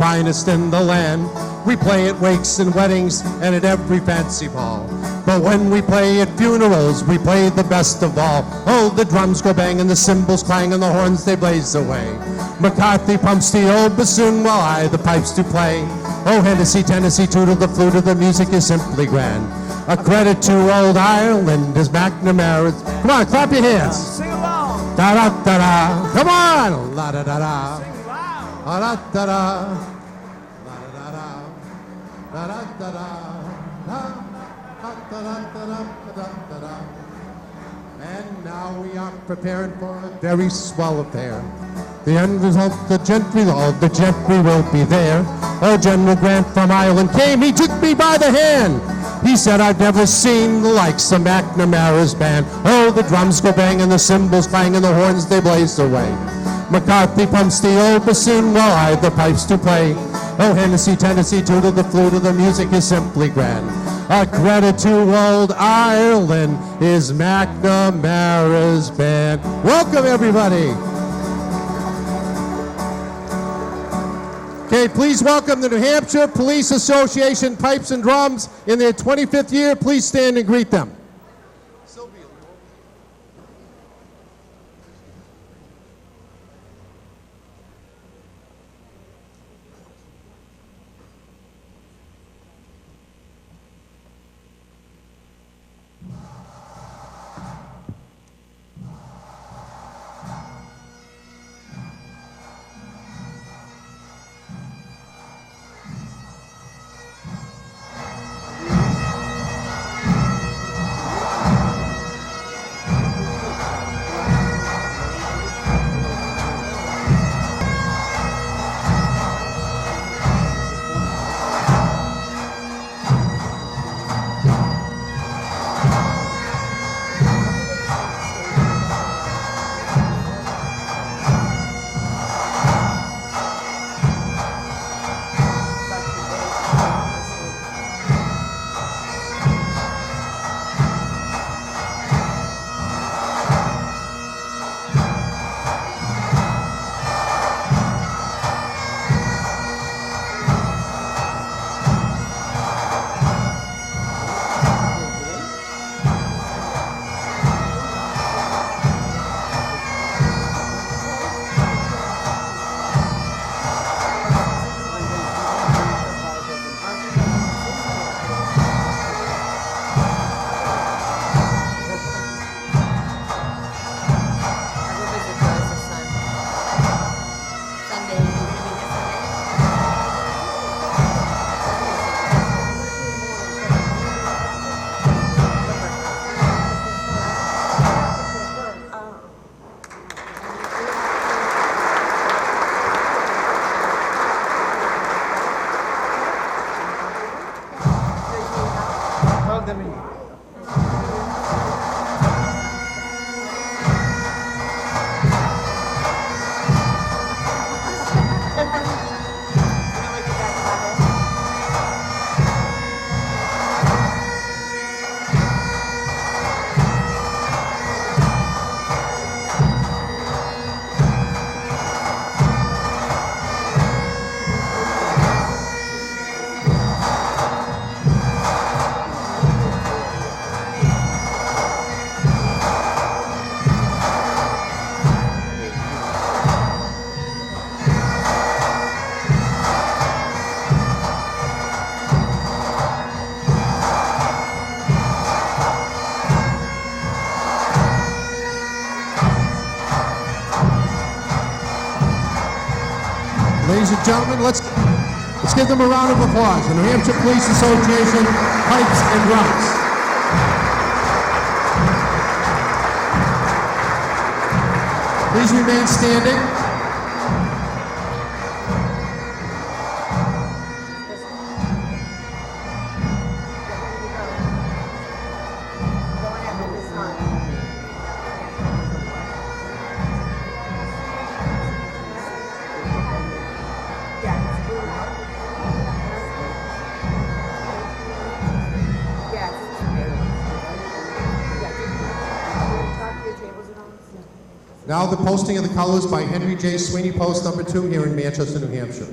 finest in the land. We play at wakes and weddings and at every fancy ball. But when we play at funerals, we play the best of all. Oh, the drums go bang and the cymbals clang and the horns they blaze away. McCarthy pumps the old bassoon while I the pipes do play. Oh, Hennessy, Tennessee, tootle the flute, the music is simply grand. A credit to old Ireland is McNamara's. Come on, clap your hands. Sing along. Da da da da. Come on. La da da da. Sing loud. La da da da. La da da da. Da da da da. And now we are preparing for a very swell affair. The end result, the gentry will be there. Oh, General Grant from Ireland came, he took me by the hand. He said, I've never seen the likes of McNamara's band. Oh, the drums go bang and the cymbals clang and the horns they blaze away. McCarthy pumps the old bassoon while I the pipes do play. Oh, Hennessy, Tennessee, tootle the flute, the music is simply grand. A credit to old Ireland is McNamara's band. Welcome, everybody. Okay, please welcome the New Hampshire Police Association Pipes and Drums in their 25th year. Please stand and greet them. Ladies and gentlemen, let's give them a round of applause. The New Hampshire Police Association Pipes and Drums. Please remain standing. Now the posting of the colors by Henry J. Sweeney, post number 2 here in Manchester, New Hampshire.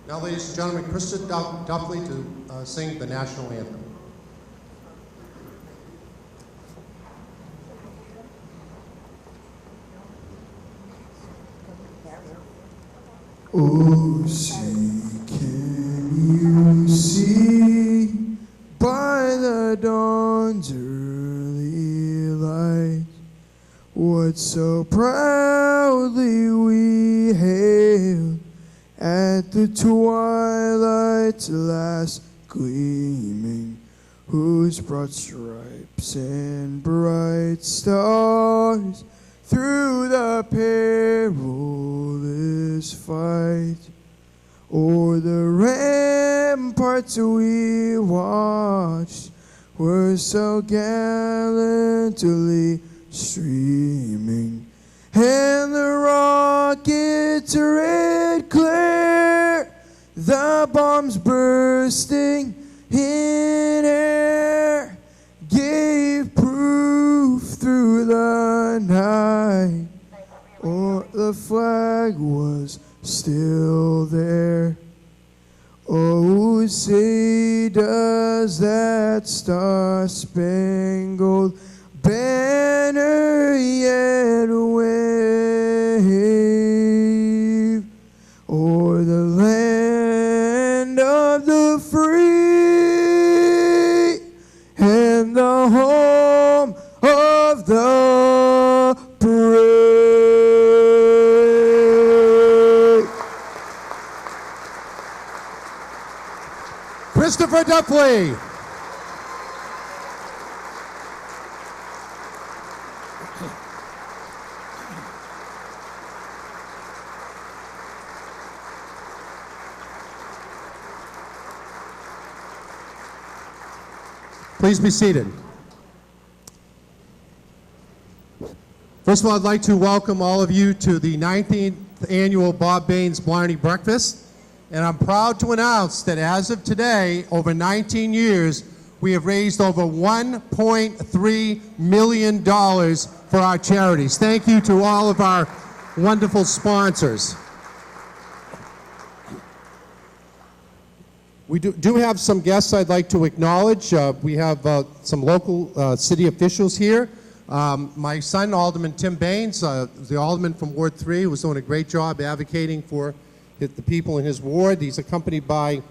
Now, ladies and gentlemen, Krista Duffley to sing the national anthem. Oh, see, can you see by the dawn's early light what so proudly we hailed at the twilight's last gleaming, whose broad stripes and bright stars through the perilous fight o'er the ramparts we watched were so gallantly streaming, and the rockets' red glare, the bombs bursting in air, gave proof through the night, or the flag was still there. Oh, say does that star-spangled banner yet wave o'er the land of the free and the home of the brave. Christopher Duffley. Please be seated. First of all, I'd like to welcome all of you to the 19th annual Bob Baines Blarney Breakfast. And I'm proud to announce that as of today, over 19 years, we have raised over $1.3 million for our charities. Thank you to all of our wonderful sponsors. We do have some guests I'd like to acknowledge. We have some local city officials here. My son, Alderman Tim Baines, the alderman from Ward 3, was doing a great job advocating for the people in his ward. He's accompanied by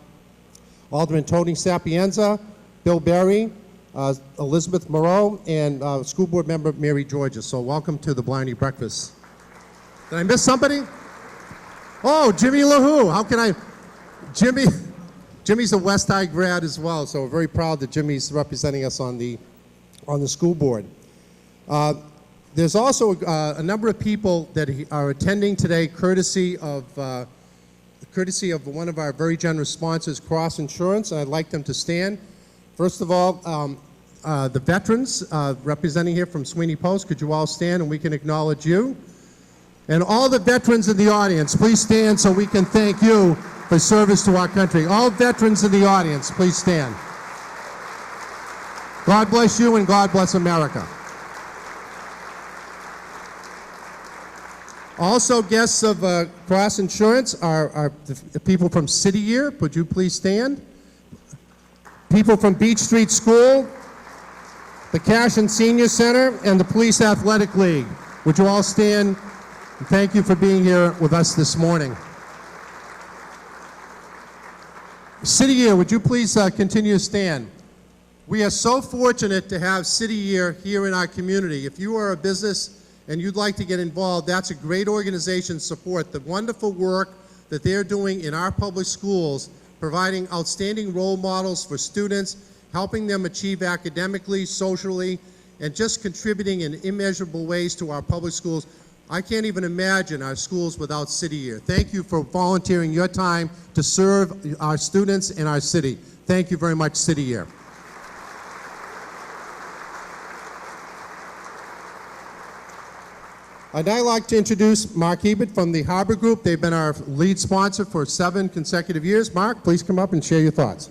Alderman Tony Sapienza, Bill Berry, Elizabeth Moreau, and school board member Mary Georges. So welcome to the Blarney Breakfast. Did I miss somebody? Oh, Jimmy LaHoo. How can I? Jimmy's a West High grad as well, so we're very proud that Jimmy's representing us on the school board. There's also a number of people that are attending today, courtesy of one of our very generous sponsors, Cross Insurance, and I'd like them to stand. First of all, the veterans representing here from Sweeney Post, could you all stand and we can acknowledge you? And all the veterans in the audience, please stand so we can thank you for service to our country. All veterans in the audience, please stand. God bless you and God bless America. Also, guests of Cross Insurance are the people from City Year. Would you please stand? People from Beach Street School, the Cash and Senior Center, and the Police Athletic League. Would you all stand? And thank you for being here with us this morning. City Year, would you please continue to stand? We are so fortunate to have City Year here in our community. If you are a business and you'd like to get involved, that's a great organization to support the wonderful work that they're doing in our public schools, providing outstanding role models for students, helping them achieve academically, socially, and just contributing in immeasurable ways to our public schools. I can't even imagine our schools without City Year. Thank you for volunteering your time to serve our students and our city. Thank you very much, City Year. I'd now like to introduce Mark Ebert from the Harbor Group. They've been our lead sponsor for 7 consecutive years. Mark, please come up and share your thoughts.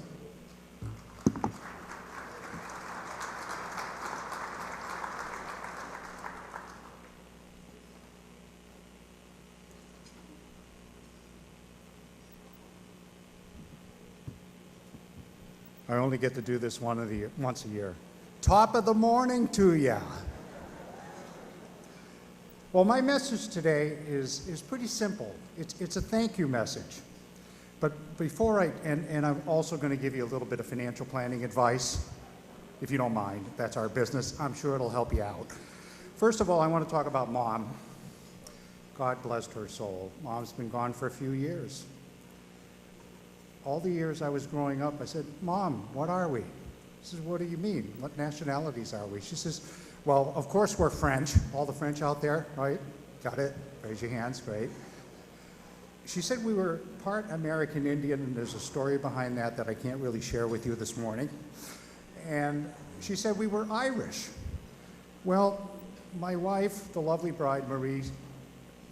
I only get to do this once a year. Top of the morning to ya. Well, my message today is pretty simple. It's a thank you message. But before and I'm also going to give you a little bit of financial planning advice, if you don't mind. That's our business. I'm sure it'll help you out. First of all, I want to talk about Mom. God blessed her soul. Mom's been gone for a few years. All the years I was growing up, I said, Mom, what are we? She says, what do you mean? What nationalities are we? She says, well, of course we're French. All the French out there, right? Got it? Raise your hands, great. She said we were part American Indian, and there's a story behind that I can't really share with you this morning. And she said we were Irish. Well, my wife, the lovely bride, Marie,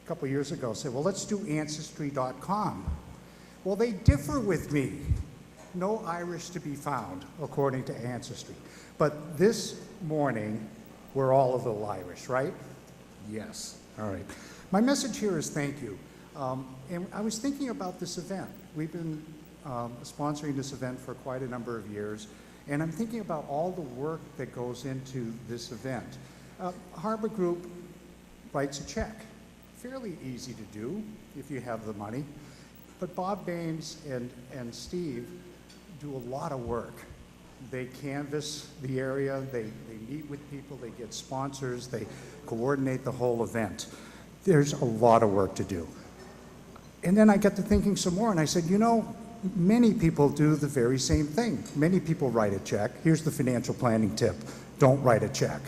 a couple years ago said, well, let's do Ancestry.com. Well, they differ with me. No Irish to be found, according to Ancestry. But this morning, we're all a little Irish, right? Yes. All right. My message here is thank you. And I was thinking about this event. We've been sponsoring this event for quite a number of years, and I'm thinking about all the work that goes into this event. Harbor Group writes a check. Fairly easy to do if you have the money. But Bob Baines and Steve do a lot of work. They canvass the area, they meet with people, they get sponsors, they coordinate the whole event. There's a lot of work to do. And then I got to thinking some more, and I said, you know, many people do the very same thing. Many people write a check. Here's the financial planning tip. Don't write a check.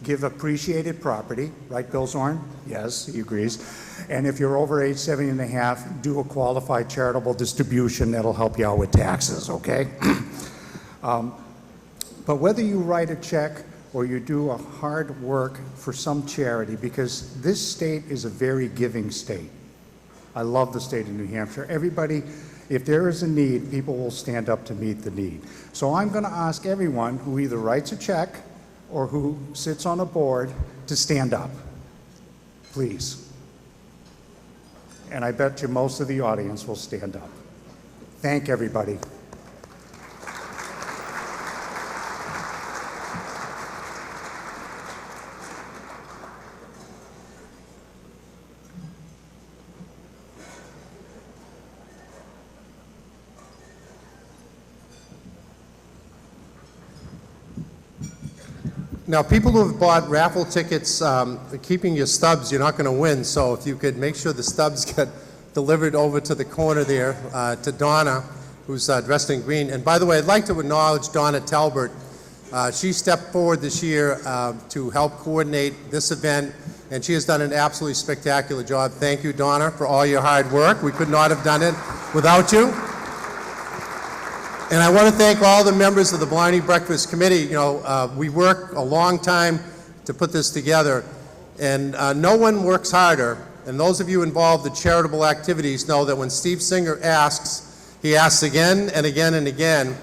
Give appreciated property, right, Bill Zorn? Yes, he agrees. And if you're over age 70 and a half, do a qualified charitable distribution. That'll help you out with taxes, okay? But whether you write a check or you do a hard work for some charity, because this state is a very giving state. I love the state of New Hampshire. Everybody, if there is a need, people will stand up to meet the need. So I'm going to ask everyone who either writes a check or who sits on a board to stand up, please. And I bet you most of the audience will stand up. Thank everybody. Now, people who have bought raffle tickets, keeping your stubs, you're not going to win. So if you could make sure the stubs get delivered over to the corner there to Donna, who's dressed in green. And by the way, I'd like to acknowledge Donna Talbert. She stepped forward this year to help coordinate this event, and she has done an absolutely spectacular job. Thank you, Donna, for all your hard work. We could not have done it without you. And I want to thank all the members of the Blarney Breakfast Committee. You know, we work a long time to put this together, and no one works harder. And those of you involved in charitable activities know that when Steve Singer asks, he asks again and again and again.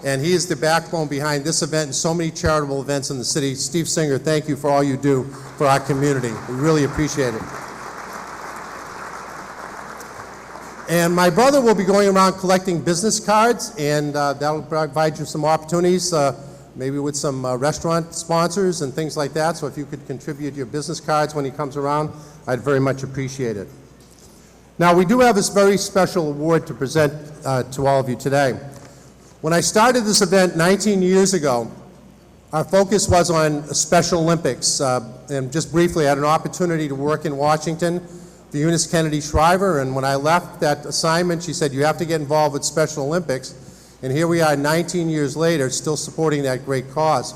And he is the backbone behind this event and so many charitable events in the city. Steve Singer, thank you for all you do for our community. We really appreciate it. And my brother will be going around collecting business cards, and that'll provide you some opportunities, maybe with some restaurant sponsors and things like that. So if you could contribute your business cards when he comes around, I'd very much appreciate it. Now, we do have this very special award to present to all of you today. When I started this event 19 years ago, our focus was on Special Olympics. And just briefly, I had an opportunity to work in Washington for Eunice Kennedy Shriver, and when I left that assignment, she said, you have to get involved with Special Olympics. And here we are 19 years later, still supporting that great cause.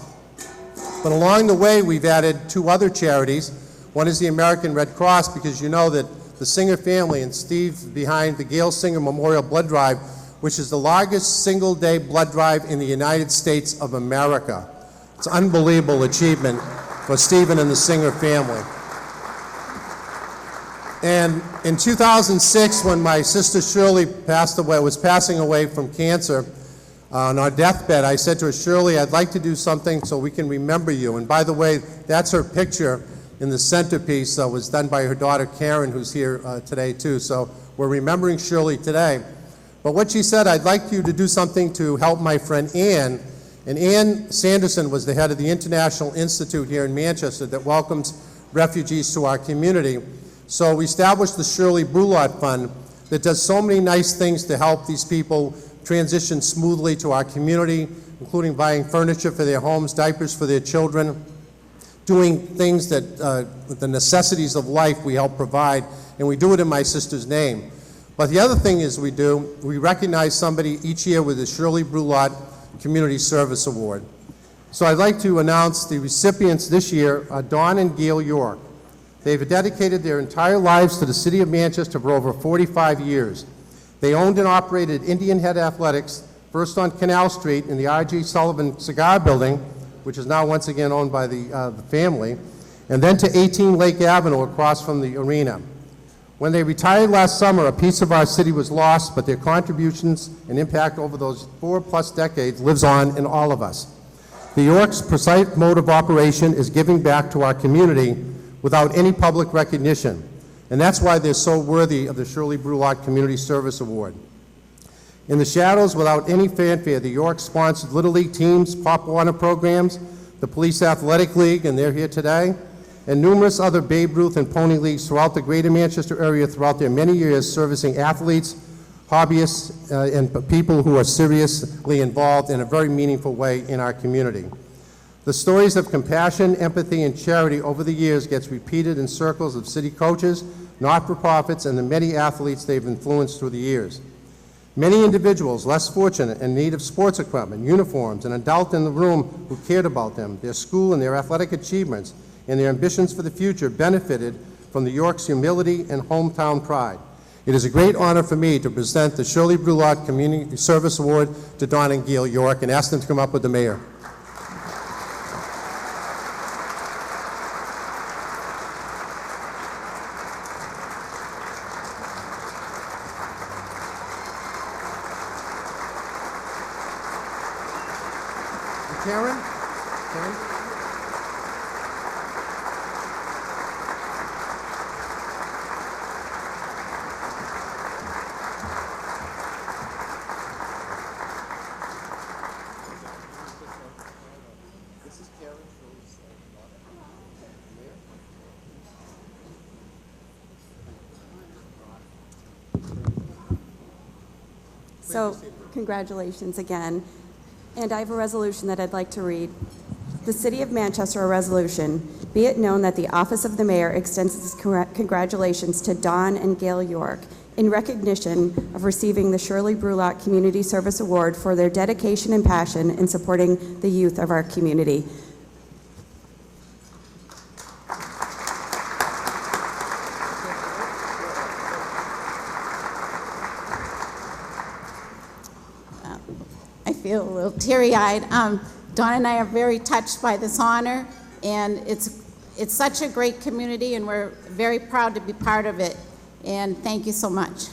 But along the way, we've added two other charities. One is the American Red Cross, because you know that the Singer family and Steve behind the Gail Singer Memorial Blood Drive, which is the largest single-day blood drive in the United States of America. It's an unbelievable achievement for Stephen and the Singer family. And in 2006, when my sister Shirley was passing away from cancer, on our deathbed, I said to her, Shirley, I'd like to do something so we can remember you. And by the way, that's her picture in the centerpiece that was done by her daughter Karen, who's here today too. So we're remembering Shirley today. But what she said, I'd like you to do something to help my friend Ann. And Ann Sanderson was the head of the International Institute here in Manchester that welcomes refugees to our community. So we established the Shirley Brulot Fund that does so many nice things to help these people transition smoothly to our community, including buying furniture for their homes, diapers for their children, doing things that, the necessities of life we help provide, and we do it in my sister's name. But the other thing is we recognize somebody each year with the Shirley Brulot Community Service Award. So I'd like to announce the recipients this year are Dawn and Gail York. They've dedicated their entire lives to the city of Manchester for over 45 years. They owned and operated Indian Head Athletics, first on Canal Street in the R.G. Sullivan Cigar Building, which is now once again owned by the family, and then to 18 Lake Avenue across from the arena. When they retired last summer, a piece of our city was lost, but their contributions and impact over those 4+ decades lives on in all of us. The York's precise mode of operation is giving back to our community without any public recognition, and that's why they're so worthy of the Shirley Brulot Community Service Award. In the shadows, without any fanfare, the York sponsored Little League teams, pop water programs, the Police Athletic League, and they're here today, and numerous other Babe Ruth and Pony Leagues throughout the greater Manchester area throughout their many years servicing athletes, hobbyists, and people who are seriously involved in a very meaningful way in our community. The stories of compassion, empathy, and charity over the years gets repeated in circles of city coaches, not-for-profits, and the many athletes they've influenced through the years. Many individuals less fortunate in need of sports equipment, uniforms, and an adult in the room who cared about them, their school, and their athletic achievements, and their ambitions for the future benefited from the York's humility and hometown pride. It is a great honor for me to present the Shirley Brulot Community Service Award to Dawn and Gail York and ask them to come up with the mayor. Karen? Karen? So, congratulations again. And I have a resolution that I'd like to read. The City of Manchester, a resolution. Be it known that the Office of the Mayor extends its congratulations to Dawn and Gail York in recognition of receiving the Shirley Brulot Community Service Award for their dedication and passion in supporting the youth of our community. I feel a little teary-eyed. Dawn and I are very touched by this honor, and it's such a great community, and we're very proud to be part of it. And thank you so much.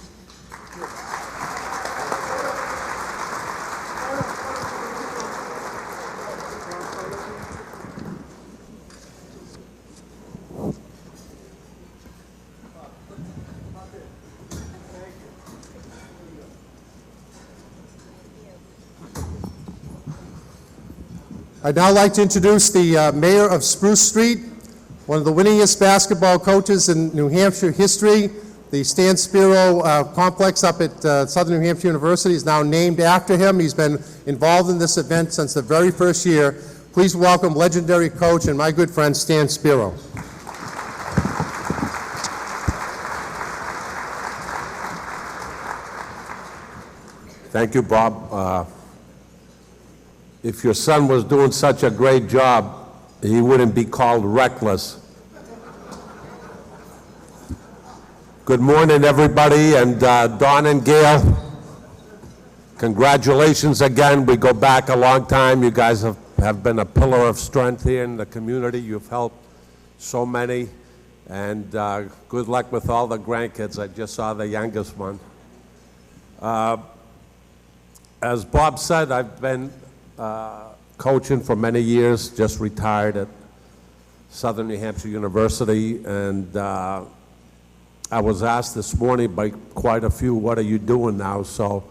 I'd now like to introduce the mayor of Spruce Street, one of the winningest basketball coaches in New Hampshire history. The Stan Spiro complex up at Southern New Hampshire University is now named after him. He's been involved in this event since the very first year. Please welcome legendary coach and my good friend Stan Spiro. Thank you, Bob. If your son was doing such a great job, he wouldn't be called reckless. Good morning, everybody, and Dawn and Gail, congratulations again. We go back a long time. You guys have been a pillar of strength here in the community. You've helped so many, and good luck with all the grandkids. I just saw the youngest one. As Bob said, I've been coaching for many years, just retired at Southern New Hampshire University, and I was asked this morning by quite a few, what are you doing now? So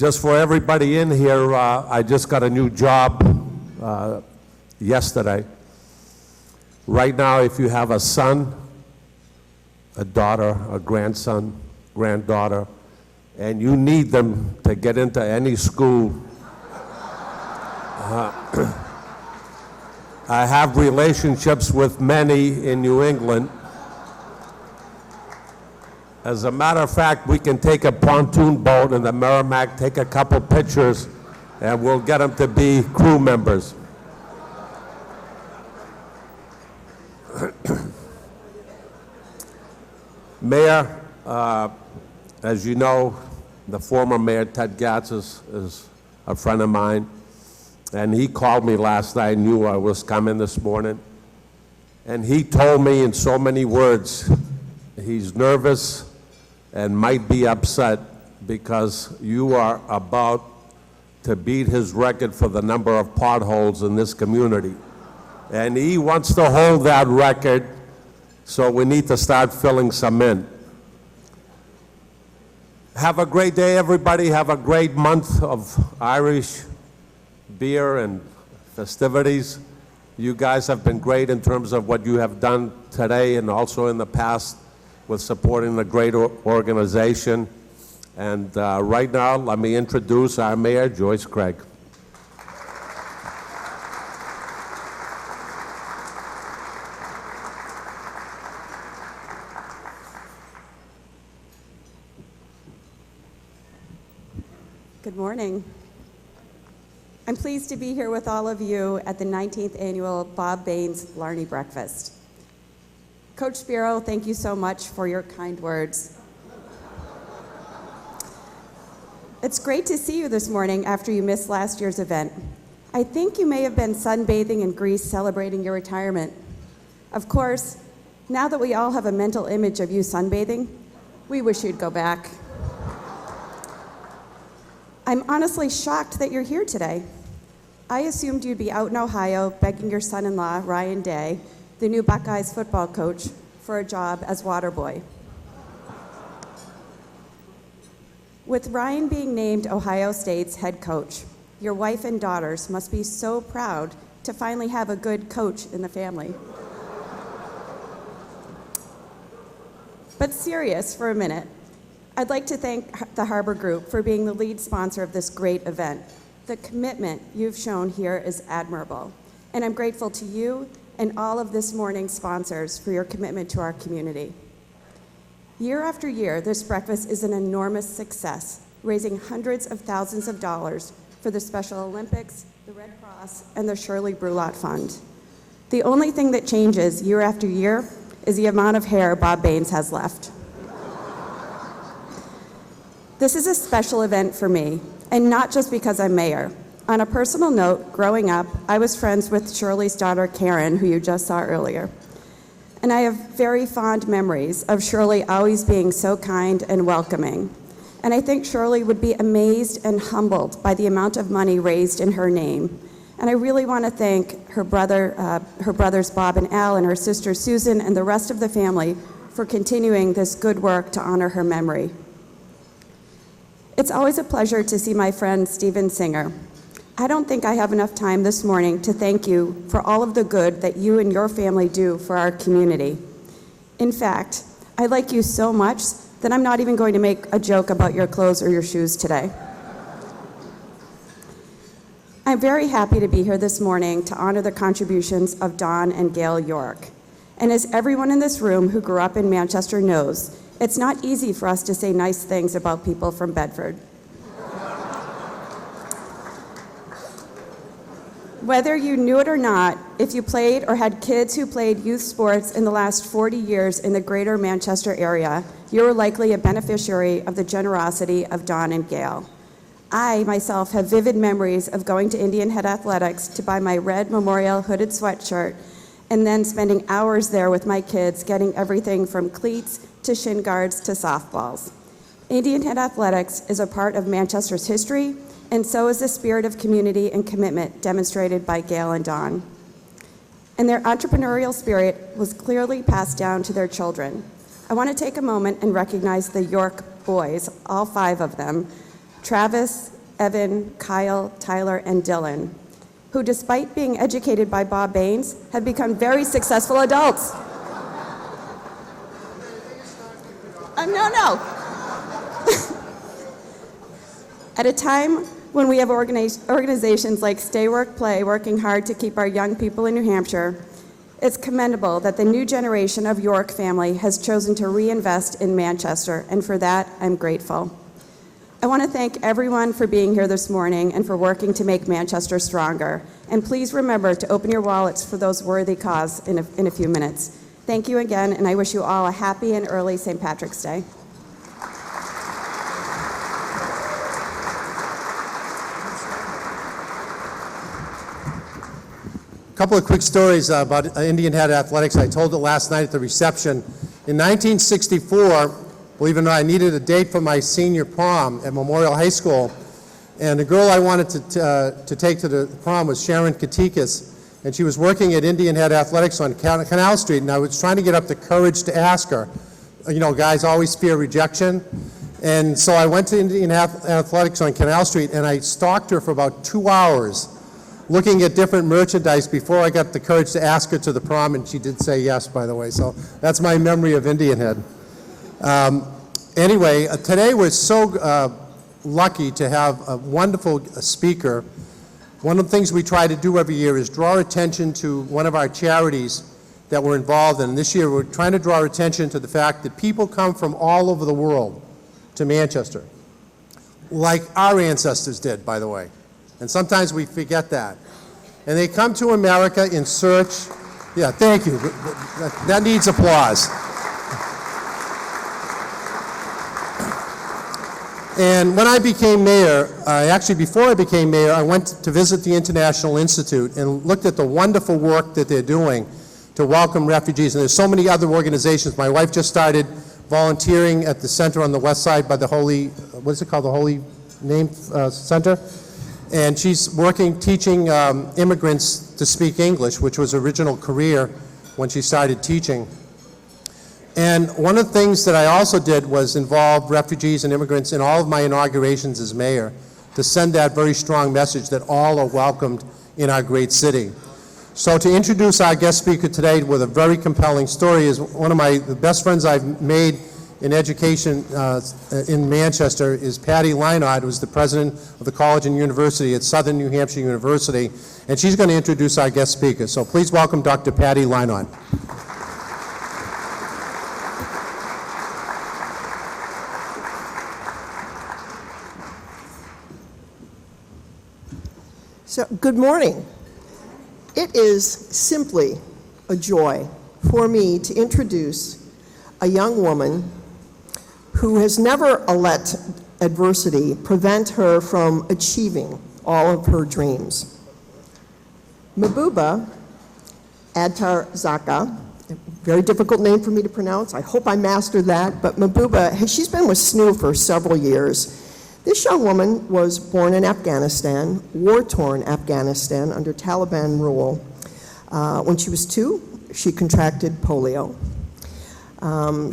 Just for everybody in here, I just got a new job yesterday. Right now, if you have a son, a daughter, a grandson, granddaughter, and you need them to get into any school, I have relationships with many in New England. As a matter of fact, we can take a pontoon boat in the Merrimack, take a couple pictures, and we'll get them to be crew members. Mayor, as you know, the former mayor, Ted Gatz, is a friend of mine, and he called me last night, knew I was coming this morning, and he told me in so many words, he's nervous and might be upset because you are about to beat his record for the number of potholes in this community. And he wants to hold that record, so we need to start filling some in. Have a great day, everybody. Have a great month of Irish beer and festivities. You guys have been great in terms of what you have done today and also in the past with supporting the great organization. And right now, let me introduce our mayor, Joyce Craig. Good morning. I'm pleased to be here with all of you at the 19th annual Bob Baines Blarney Breakfast. Coach Spiro, thank you so much for your kind words. It's great to see you this morning after you missed last year's event. I think you may have been sunbathing in Greece celebrating your retirement. Of course, now that we all have a mental image of you sunbathing, we wish you'd go back. I'm honestly shocked that you're here today. I assumed you'd be out in Ohio begging your son-in-law, Ryan Day, the new Buckeyes football coach, for a job as water boy. With Ryan being named Ohio State's head coach, your wife and daughters must be so proud to finally have a good coach in the family. But serious for a minute, I'd like to thank the Harbor Group for being the lead sponsor of this great event. The commitment you've shown here is admirable, and I'm grateful to you and all of this morning's sponsors for your commitment to our community. Year after year, this breakfast is an enormous success, raising hundreds of thousands of dollars for the Special Olympics, the Red Cross, and the Shirley Brulot Fund. The only thing that changes year after year is the amount of hair Bob Baines has left. This is a special event for me, and not just because I'm mayor. On a personal note, growing up, I was friends with Shirley's daughter, Karen, who you just saw earlier. And I have very fond memories of Shirley always being so kind and welcoming. And I think Shirley would be amazed and humbled by the amount of money raised in her name. And I really want to thank her brothers Bob and Al, and her sister Susan, and the rest of the family for continuing this good work to honor her memory. It's always a pleasure to see my friend Steven Singer. I don't think I have enough time this morning to thank you for all of the good that you and your family do for our community. In fact, I like you so much that I'm not even going to make a joke about your clothes or your shoes today. I'm very happy to be here this morning to honor the contributions of Don and Gail York. And as everyone in this room who grew up in Manchester knows, it's not easy for us to say nice things about people from Bedford. Whether you knew it or not, if you played or had kids who played youth sports in the last 40 years in the greater Manchester area, you were likely a beneficiary of the generosity of Don and Gail. I, myself, have vivid memories of going to Indian Head Athletics to buy my red Memorial hooded sweatshirt and then spending hours there with my kids getting everything from cleats to shin guards to softballs. Indian Head Athletics is a part of Manchester's history, and so is the spirit of community and commitment demonstrated by Gail and Don. And their entrepreneurial spirit was clearly passed down to their children. I want to take a moment and recognize the York boys, all 5 of them, Travis, Evan, Kyle, Tyler, and Dylan, who, despite being educated by Bob Baines, have become very successful adults. No. At a time when we have organizations like Stay Work Play working hard to keep our young people in New Hampshire, it's commendable that the new generation of York family has chosen to reinvest in Manchester, and for that, I'm grateful. I want to thank everyone for being here this morning and for working to make Manchester stronger. And please remember to open your wallets for those worthy causes in a few minutes. Thank you again, and I wish you all a happy and early St. Patrick's Day. A couple of quick stories about Indian Head Athletics. I told it last night at the reception. In 1964, believe it or not, I needed a date for my senior prom at Memorial High School, and the girl I wanted to take to the prom was Sharon Katikas, and she was working at Indian Head Athletics on Canal Street, and I was trying to get up the courage to ask her. You know, guys always fear rejection, and so I went to Indian Athletics on Canal Street, and I stalked her for about 2 hours, looking at different merchandise before I got the courage to ask her to the prom, and she did say yes, by the way, so that's my memory of Indian Head. Anyway, today we're so lucky to have a wonderful speaker. One of the things we try to do every year is draw attention to one of our charities that we're involved in. And this year we're trying to draw attention to the fact that people come from all over the world to Manchester, like our ancestors did, by the way. And sometimes we forget that. And they come to America in search, yeah, thank you, that needs applause. And when I became mayor, actually before I became mayor, I went to visit the International Institute and looked at the wonderful work that they're doing to welcome refugees. And there's so many other organizations. My wife just started volunteering at the center on the west side by the Holy, what is it called, the Holy Name Center? And she's working, teaching immigrants to speak English, which was her original career when she started teaching. And one of the things that I also did was involve refugees and immigrants in all of my inaugurations as mayor to send that very strong message that all are welcomed in our great city. So to introduce our guest speaker today with a very compelling story is one of the best friends I've made in education in Manchester is Patty Leinart, who's the president of the college and university at Southern New Hampshire University, and she's going to introduce our guest speaker. So please welcome Dr. Patty Leinart. So, good morning. It is simply a joy for me to introduce a young woman who has never let adversity prevent her from achieving all of her dreams. Mabuba Adtarzaka, a very difficult name for me to pronounce. I hope I mastered that, but Mabuba, she's been with SNU for several years. This young woman was born in Afghanistan, war-torn Afghanistan under Taliban rule. When she was 2, she contracted polio.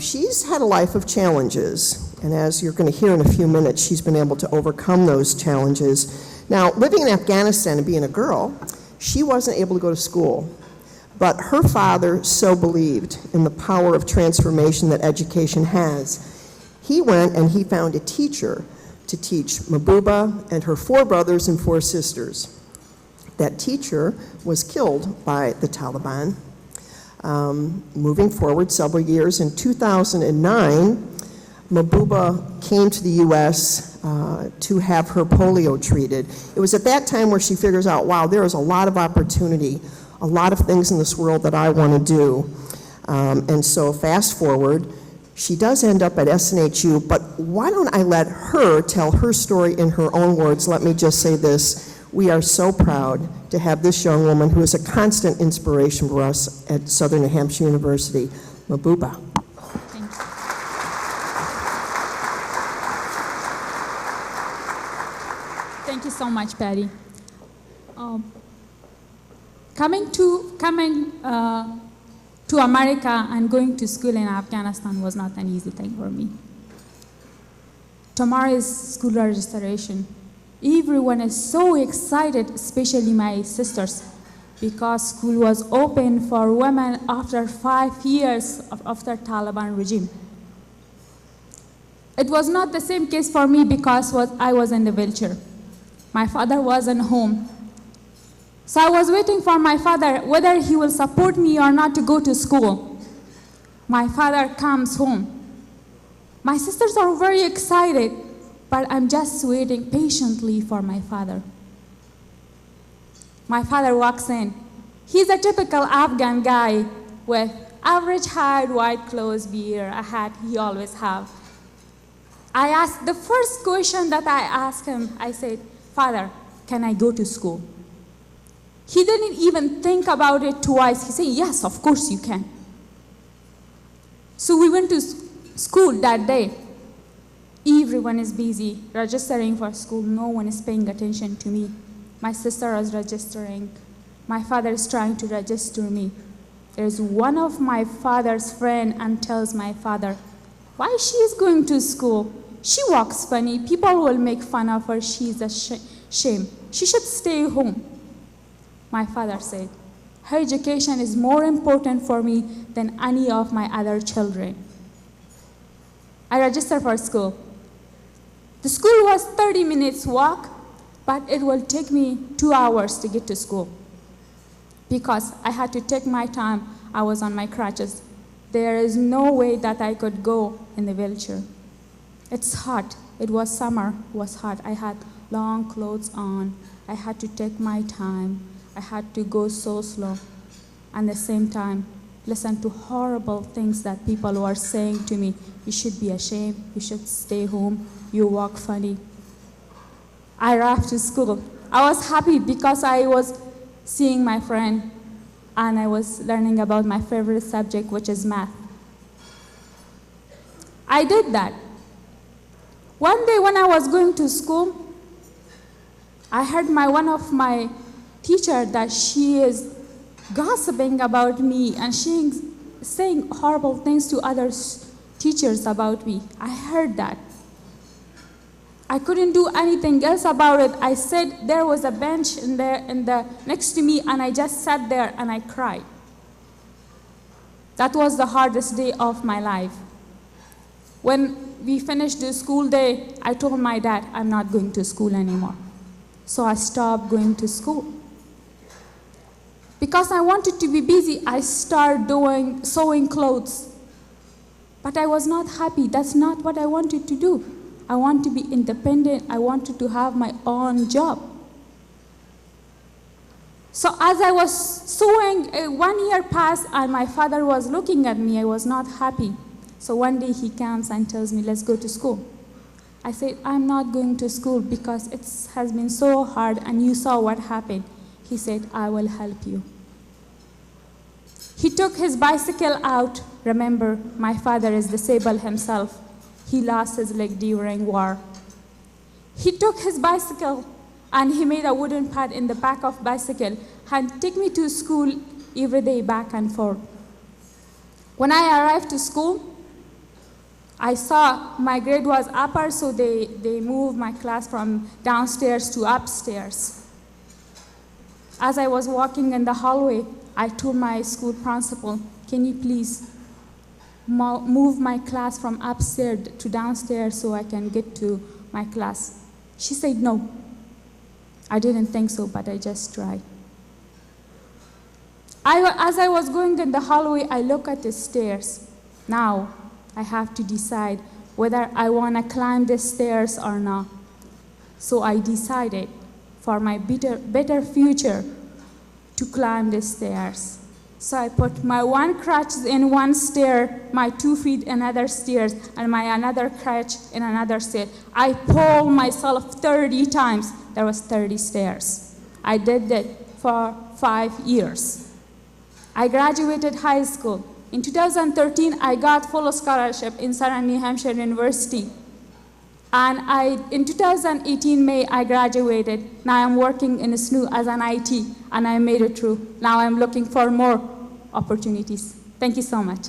She's had a life of challenges, and as you're going to hear in a few minutes, she's been able to overcome those challenges. Now, living in Afghanistan and being a girl, she wasn't able to go to school, but her father so believed in the power of transformation that education has. He went and he found a teacher to teach Mabuba and her 4 brothers and 4 sisters. That teacher was killed by the Taliban. Moving forward several years, in 2009, Mabuba came to the U.S. To have her polio treated. It was at that time where she figures out, wow, there is a lot of opportunity, a lot of things in this world that I want to do. And so fast forward, she does end up at SNHU, but why don't I let her tell her story in her own words? Let me just say this. We are so proud to have this young woman who is a constant inspiration for us at Southern New Hampshire University, Mabuba. Thank you. Thank you so much, Patty. Coming to America and going to school in Afghanistan was not an easy thing for me. Tomorrow is school registration, Everyone is so excited, especially my sisters, because school was open for women after 5 years of the Taliban regime. It was not the same case for me because I was in the wheelchair. My father wasn't home. So I was waiting for my father, whether he will support me or not to go to school. My father comes home. My sisters are very excited, but I'm just waiting patiently for my father. My father walks in. He's a typical Afghan guy with average height, white clothes, beard, a hat he always have. The first question that I asked him, I said, "Father, can I go to school?" He didn't even think about it twice. He said, "Yes, of course you can." So we went to school that day. Everyone is busy registering for school. No one is paying attention to me. My sister is registering. My father is trying to register me. There's one of my father's friend and tells my father, "Why she is going to school? She walks funny. People will make fun of her. She's a shame. She should stay home." My father said, "Her education is more important for me than any of my other children." I registered for school. The school was 30 minutes walk, but it will take me 2 hours to get to school because I had to take my time. I was on my crutches. There is no way that I could go in the wheelchair. It's hot. It was summer. It was hot. I had long clothes on. I had to take my time. I had to go so slow. And at the same time, listen to horrible things that people were saying to me. "You should be ashamed. You should stay home. You walk funny." I arrived to school. I was happy because I was seeing my friend and I was learning about my favorite subject, which is math. I did that. One day when I was going to school, I heard one of my teacher that she is gossiping about me and she's saying horrible things to other teachers about me. I heard that. I couldn't do anything else about it. I said there was a bench next to me and I just sat there and I cried. That was the hardest day of my life. When we finished the school day, I told my dad, "I'm not going to school anymore." So I stopped going to school. Because I wanted to be busy, I started sewing clothes. But I was not happy. That's not what I wanted to do. I want to be independent. I wanted to have my own job. So as I was sewing, 1 year passed and my father was looking at me. I was not happy. So one day he comes and tells me, "Let's go to school." I said, "I'm not going to school because it has been so hard and you saw what happened." He said, "I will help you." He took his bicycle out. Remember, my father is disabled himself. He lost his leg during war. He took his bicycle and he made a wooden pad in the back of bicycle and took me to school every day back and forth. When I arrived to school, I saw my grade was upper, so they moved my class from downstairs to upstairs. As I was walking in the hallway, I told my school principal, "Can you please move my class from upstairs to downstairs so I can get to my class?" She said no. I didn't think so, but I just tried. As I was going in the hallway, I look at the stairs. Now, I have to decide whether I want to climb the stairs or not. So I decided for my better future to climb the stairs. So I put my one crutch in one stair, my 2 feet in another stairs, and my another crutch in another stair. I pulled myself 30 times. There was 30 stairs. I did that for 5 years. I graduated high school. In 2013, I got full scholarship in Southern New Hampshire University. And in 2018 May, I graduated. Now I'm working in SNU as an IT, and I made it through. Now I'm looking for more opportunities. Thank you so much.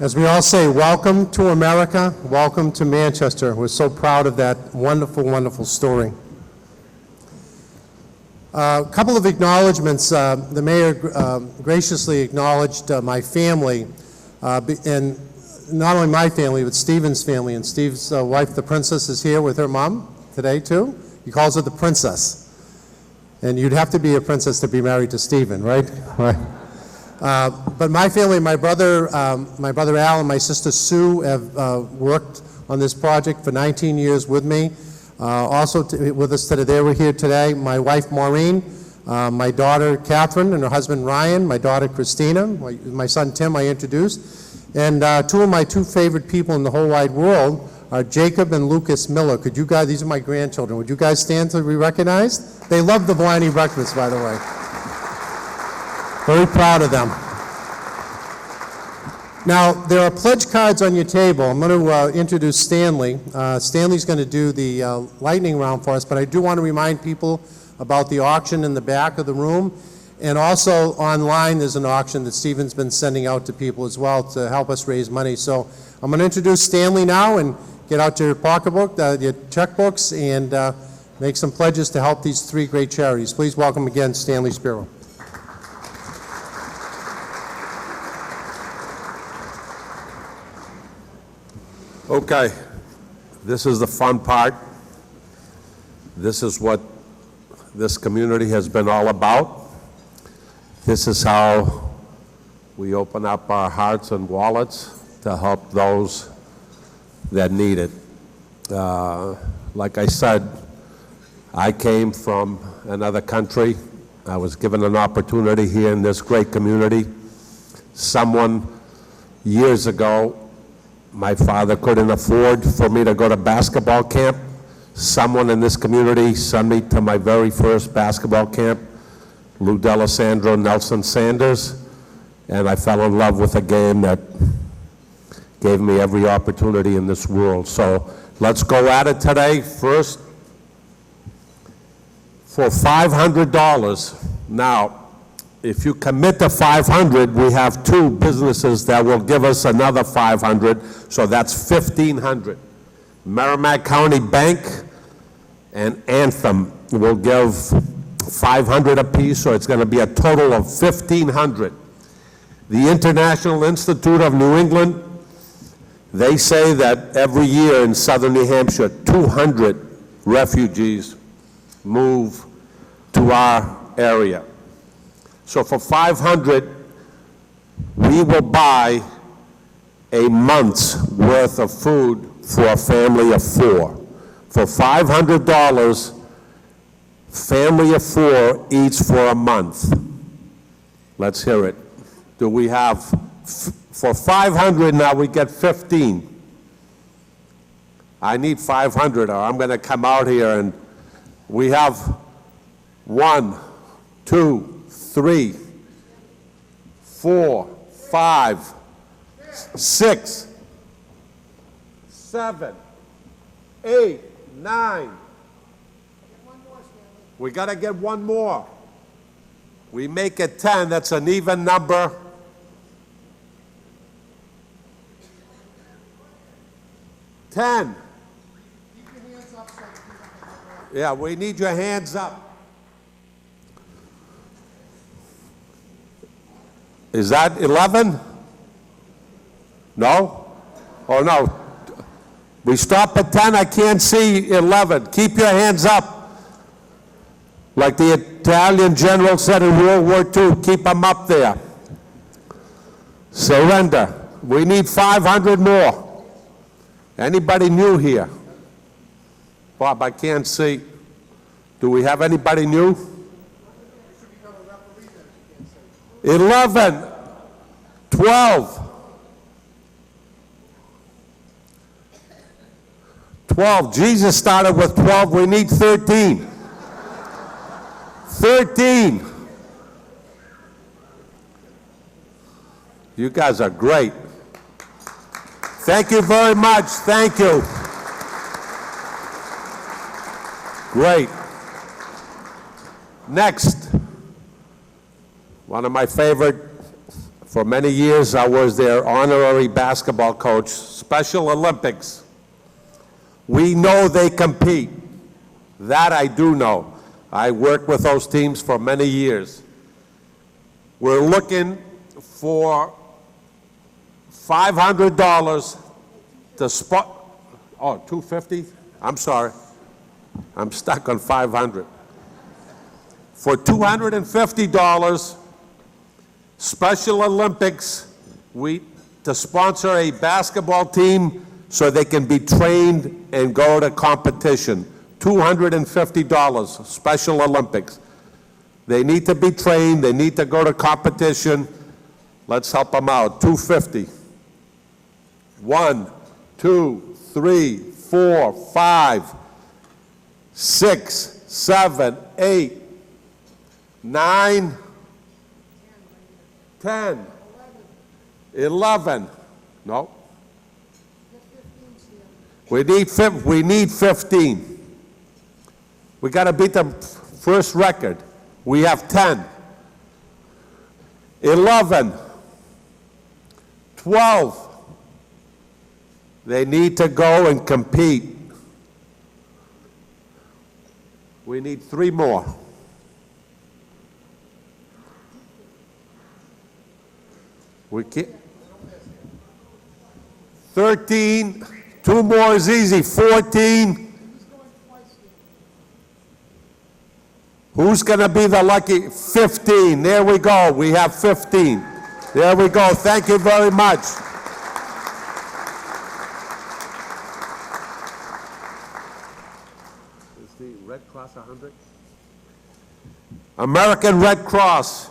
As we all say, welcome to America, welcome to Manchester. We're so proud of that wonderful, wonderful story. A couple of acknowledgments. The mayor graciously acknowledged my family, and not only my family, but Stephen's family. And Steve's wife, the princess, is here with her mom today, too. He calls her the princess. And you'd have to be a princess to be married to Stephen, right? Right. But my family, my brother Al and my sister Sue have worked on this project for 19 years with me. Also with us today, they were here today, my wife Maureen, my daughter Catherine and her husband Ryan, my daughter Christina, my son Tim I introduced, and two of my favorite people in the whole wide world are Jacob and Lucas Miller. Could you guys, these are my grandchildren, would you guys stand to be recognized? They love the Blarney breakfast, by the way. Very proud of them. Now, there are pledge cards on your table. I'm going to introduce Stanley. Stanley's going to do the lightning round for us, but I do want to remind people about the auction in the back of the room. And also online, there's an auction that Stephen's been sending out to people as well to help us raise money. So I'm going to introduce Stanley now, and get out your pocketbook, your checkbooks, and make some pledges to help these three great charities. Please welcome again Stanley Spiro. Okay, this is the fun part. This is what this community has been all about. This is how we open up our hearts and wallets to help those that need it. Like I said, I came from another country. I was given an opportunity here in this great community. Someone years ago, my father couldn't afford for me to go to basketball camp. Someone in this community sent me to my very first basketball camp, Lou D'Alessandro, Nelson Sanders, and I fell in love with a game that gave me every opportunity in this world. So let's go at it today. First, for $500. Now, if you commit to $500, we have two businesses that will give us another $500, so that's $1,500. Merrimack County Bank and Anthem will give $500 apiece, so it's going to be a total of $1,500. The International Institute of New England, they say that every year in southern New Hampshire, 200 refugees move to our area. So for $500, we will buy a month's worth of food for a family of four. For $500, family of four eats for a month. Let's hear it. Do we have, for $500 now we get 15. I need 500 or I'm going to come out here and we have 1, 2, 3, 4, 5, 6, 7, 8, 9. We got to get one more. We make it 10. That's an even number. $10. Yeah, we need your hands up. Is that 11? No? Oh, no. We stop at 10, I can't see 11. Keep your hands up. Like the Italian general said in World War II, keep them up there. Surrender. We need 500 more. Anybody new here? Bob, I can't see. Do we have anybody new? 11, 12, 12. Jesus started with 12. We need 13. 13. You guys are great. Thank you very much. Thank you. Great. Next, one of my favorite For many years, I was their honorary basketball coach. Special Olympics. We know they compete. That I do know. I worked with those teams for many years. We're looking for $500 to spot. Oh, $250? I'm sorry. I'm stuck on 500. For $250, Special Olympics, to sponsor a basketball team so they can be trained and go to competition. $250, Special Olympics. They need to be trained, they need to go to competition. Let's help them out. $250. 1, 2, 3, 4, 5, 6, 7, 8, 9, 10, 11. No. We need 15. We got to beat the first record. We have 10. 11. 12. They need to go and compete. We need 3 more. We can't. 13. 2 more is easy. 14. Who's going to be the lucky? 15. There we go. We have 15. There we go. Thank you very much. Is the Red Cross 100? American Red Cross.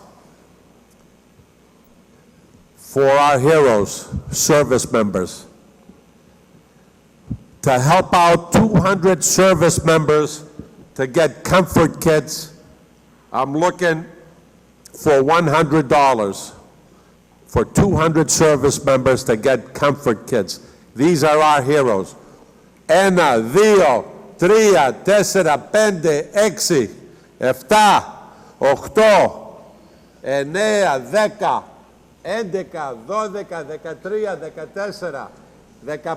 For our heroes, service members. To help out 200 service members to get comfort kits, I'm looking for $100 for 200 service members to get comfort kits. These are our heroes. 1, 2, 3, 4, 5, 6, 7, 8, 9, 10, 11, 12, 13,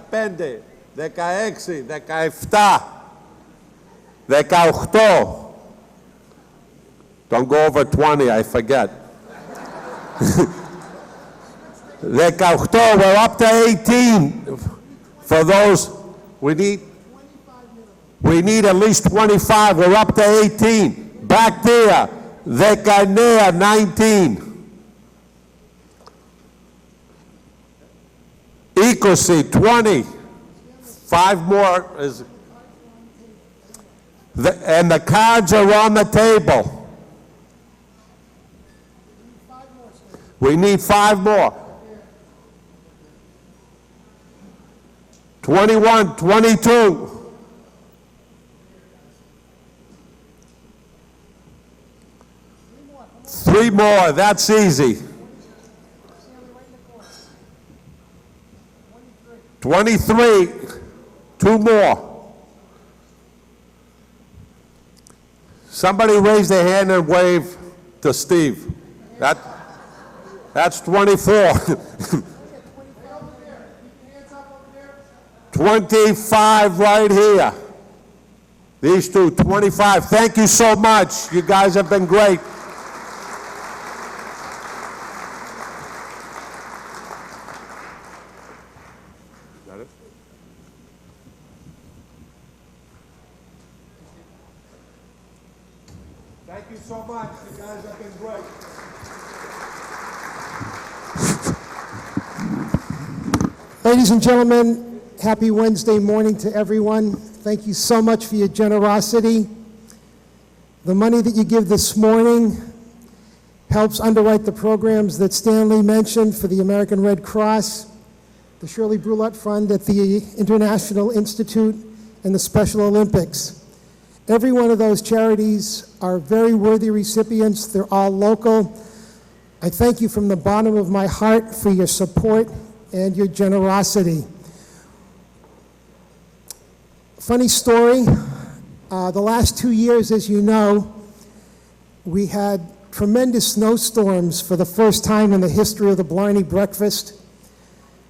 14, 15, 16, 17, 18. Don't go over 20, I forget. 18, we're up to 18. For those, we need at least 25. We're up to 18. Back there, 19. Equally, 20. 5 more is, and the cards are on the table. We need 5 more. 21, 22. Three more, that's easy. 23, 2 more. Somebody raise their hand and wave to Steve. That's 24. 25 right here. These two, 25. Thank you so much. You guys have been great. Thank you so much. You guys have been great. Ladies and gentlemen, happy Wednesday morning to everyone. Thank you so much for your generosity. The money that you give this morning helps underwrite the programs that Stanley mentioned for the American Red Cross, the Shirley Brulette Fund at the International Institute, and the Special Olympics. Every one of those charities are very worthy recipients. They're all local. I thank you from the bottom of my heart for your support and your generosity. Funny story, the last 2 years, as you know, we had tremendous snowstorms for the first time in the history of the Blarney breakfast.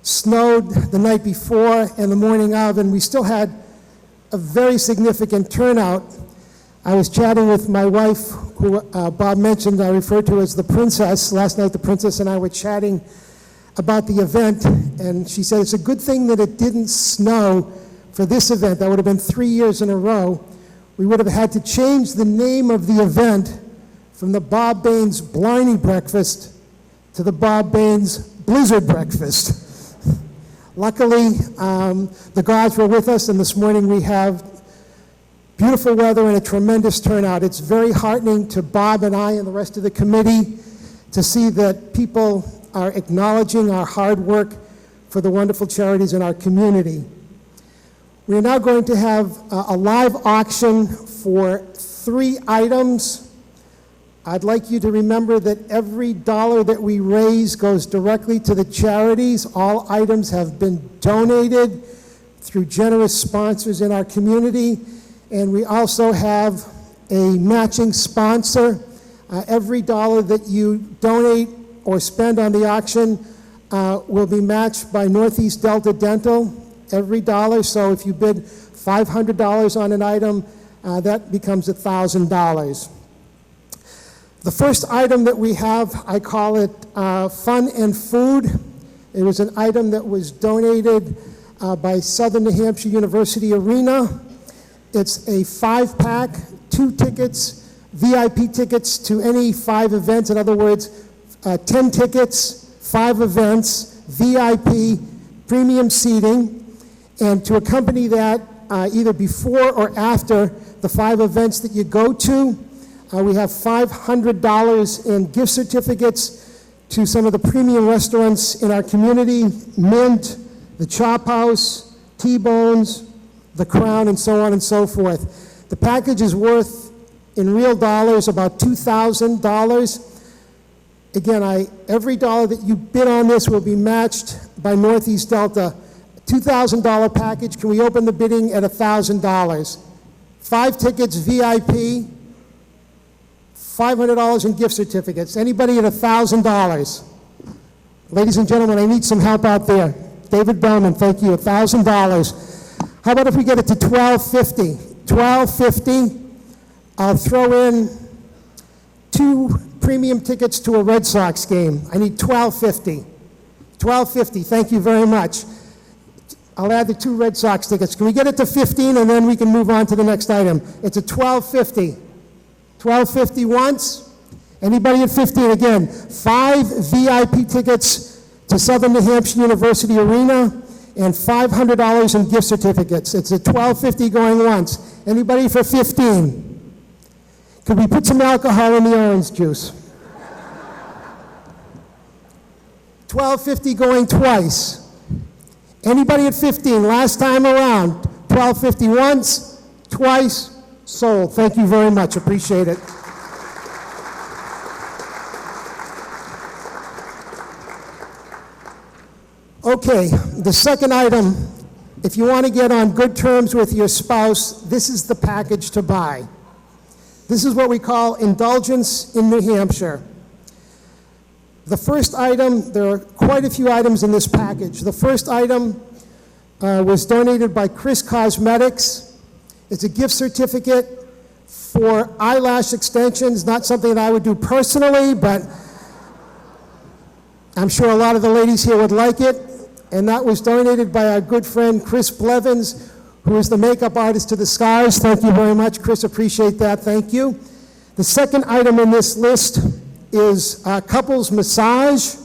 Snowed the night before and the morning of, and we still had a very significant turnout. I was chatting with my wife, who Bob mentioned, I referred to as the princess. Last night the princess and I were chatting about the event, and she said it's a good thing that it didn't snow for this event. That would have been 3 years in a row. We would have had to change the name of the event from the Bob Baines Blarney Breakfast to the Bob Baines Blizzard Breakfast. Luckily, the gods were with us, and this morning we have beautiful weather and a tremendous turnout. It's very heartening to Bob and I and the rest of the committee to see that people are acknowledging our hard work for the wonderful charities in our community. We are now going to have a live auction for 3 items. I'd like you to remember that every dollar that we raise goes directly to the charities. All items have been donated through generous sponsors in our community, and we also have a matching sponsor. Every dollar that you donate or spend on the auction will be matched by Northeast Delta Dental, every dollar. So if you bid $500 on an item, that becomes $1,000. The first item that we have, I call it Fun and Food. It was an item that was donated by Southern New Hampshire University Arena. It's a 5-pack, 2 tickets, VIP tickets to any 5 events. In other words, 10 tickets, 5 events, VIP, premium seating, and to accompany that either before or after the 5 events that you go to, we have $500 in gift certificates to some of the premium restaurants in our community, Mint, the Chop House, T-Bones, the Crown, and so on and so forth. The package is worth, in real dollars, about $2,000. Again, every dollar that you bid on this will be matched by Northeast Delta. $2,000 package. Can we open the bidding at $1,000? 5 tickets, VIP, $500 in gift certificates. Anybody at $1,000? Ladies and gentlemen, I need some help out there. David Bellman, thank you, $1,000. How about if we get it to $1,250? $1,250. I'll throw in 2 premium tickets to a Red Sox game. I need $1,250. $1,250, thank you very much. I'll add the 2 Red Sox tickets. Can we get it to $15, and then we can move on to the next item? It's a $1,250. $1,250 once. Anybody at 15? Again, 5 VIP tickets to Southern New Hampshire University Arena and $500 in gift certificates. It's a $1,250 going once. Anybody for 15? Could we put some alcohol in the orange juice? $1,250 going twice. Anybody at 15? Last time around. $1,250 once, twice, sold. Thank you very much. Appreciate it. Okay, the second item, if you want to get on good terms with your spouse, this is the package to buy. This is what we call indulgence in New Hampshire. The first item, there are quite a few items in this package. The first item was donated by Chris Cosmetics. It's a gift certificate for eyelash extensions, not something that I would do personally, but I'm sure a lot of the ladies here would like it. And that was donated by our good friend Chris Blevins, who is the makeup artist to the Scars. Thank you very much, Chris. Appreciate that. Thank you. The second item in this list is couples massage.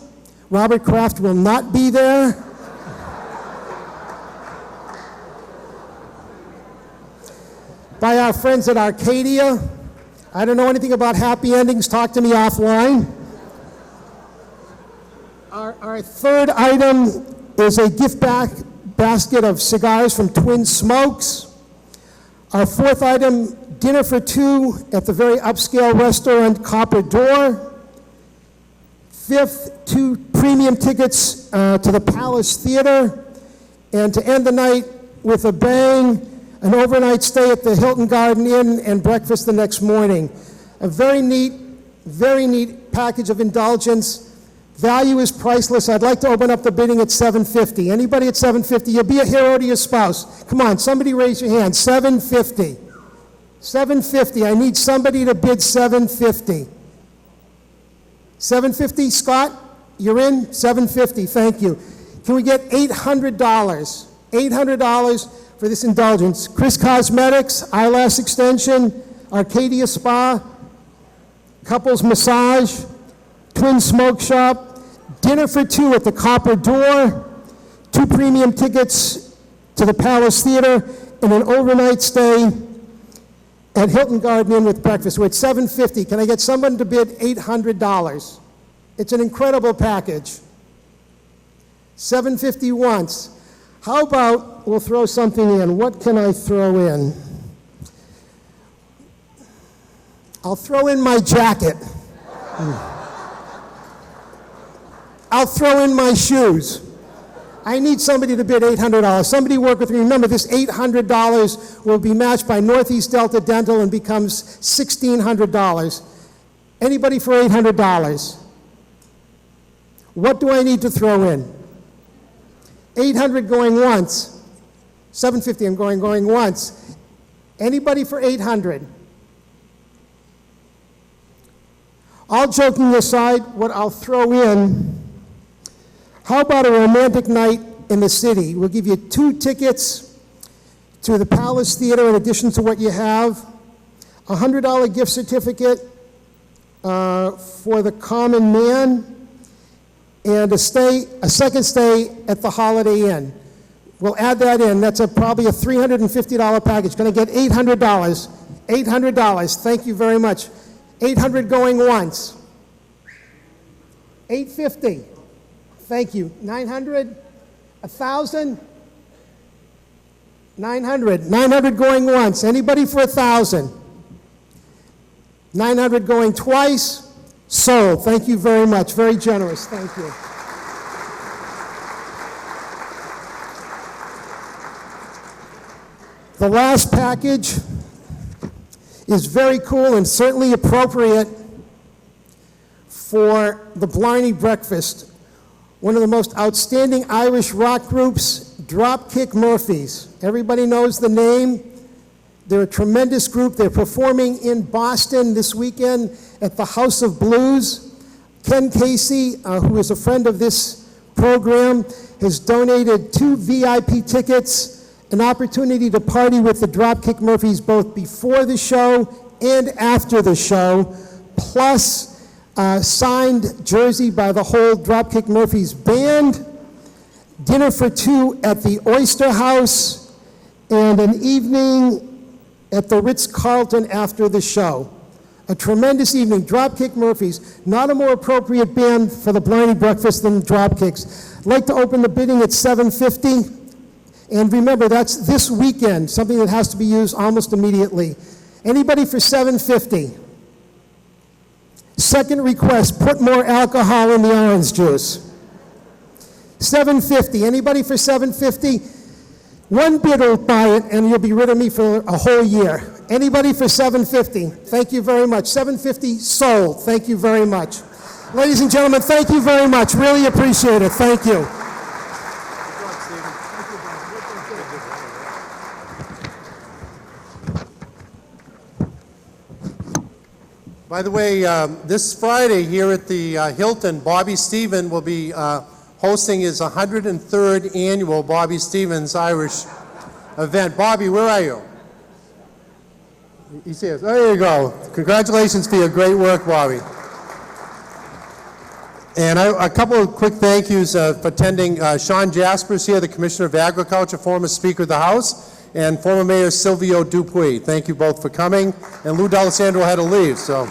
Robert Kraft will not be there. By our friends at Arcadia. I don't know anything about happy endings. Talk to me offline. Our third item is a gift basket of cigars from Twin Smokes. Our fourth item, dinner for 2 at the very upscale restaurant Copper Door. Fifth, 2 premium tickets to the Palace Theater. And to end the night with a bang, an overnight stay at the Hilton Garden Inn and breakfast the next morning. A very neat Very neat package of indulgence. Value is priceless. I'd like to open up the bidding at $7.50. Anybody at $7.50? You'll be a hero to your spouse. Come on, somebody raise your hand. $7.50. $7.50. I need somebody to bid $7.50. $7.50, Scott? You're in? $7.50. Thank you. Can we get $800? $800 for this indulgence. Chris Cosmetics, Eyelash Extension, Arcadia Spa, Couples Massage, Twin Smoke Shop, dinner for two at the Copper Door, 2 premium tickets to the Palace Theater, and an overnight stay at Hilton Garden Inn with breakfast. We're at $750. Can I get someone to bid $800? It's an incredible package. $750 once. How about we'll throw something in? What can I throw in? I'll throw in my jacket. I'll throw in my shoes. I need somebody to bid $800. Somebody work with me. Remember, this $800 will be matched by Northeast Delta Dental and becomes $1,600. Anybody for $800? What do I need to throw in? 800 going once. 750, I'm going once. Anybody for 800? All joking aside, what I'll throw in, how about a romantic night in the city? We'll give you 2 tickets to the Palace Theater in addition to what you have, a $100 gift certificate for the Common Man, and a second stay at the Holiday Inn. We'll add that in. That's probably a $350 package. Can I get $800? $800. Thank you very much. 800 going once. 850. Thank you. 900? 1,000? 900. 900 going once. Anybody for 1,000? 900 going twice. Sold. Thank you very much. Very generous. Thank you. The last package is very cool and certainly appropriate for the Blarney Breakfast. One of the most outstanding Irish rock groups, Dropkick Murphys. Everybody knows the name. They're a tremendous group. They're performing in Boston this weekend at the House of Blues. Ken Casey, who is a friend of this program, has donated 2 VIP tickets, an opportunity to party with the Dropkick Murphys both before the show and after the show, plus a signed jersey by the whole Dropkick Murphys band, dinner for 2 at the Oyster House, and an evening at the Ritz-Carlton after the show. A tremendous evening. Dropkick Murphys, not a more appropriate band for the Blarney Breakfast than Dropkicks. I'd like to open the bidding at $750. And remember, that's this weekend, something that has to be used almost immediately. Anybody for $750? Second request, put more alcohol in the orange juice. $750. Anybody for $750? One bid will buy it, and you'll be rid of me for a whole year. Anybody for $750? Thank you very much. $750 sold. Thank you very much. Ladies and gentlemen, thank you very much. Really appreciate it. Thank you. By the way, this Friday here at the Hilton, Bobby Stephen will be hosting his 103rd annual Bobby Stevens Irish event. Bobby, where are you? He's here. There you go. Congratulations for your great work, Bobby. And a couple of quick thank yous for attending. Sean Jaspers here, the Commissioner of Agriculture, former Speaker of the House, and former Mayor Silvio Dupuy. Thank you both for coming. And Lou D'Alessandro had to leave, so.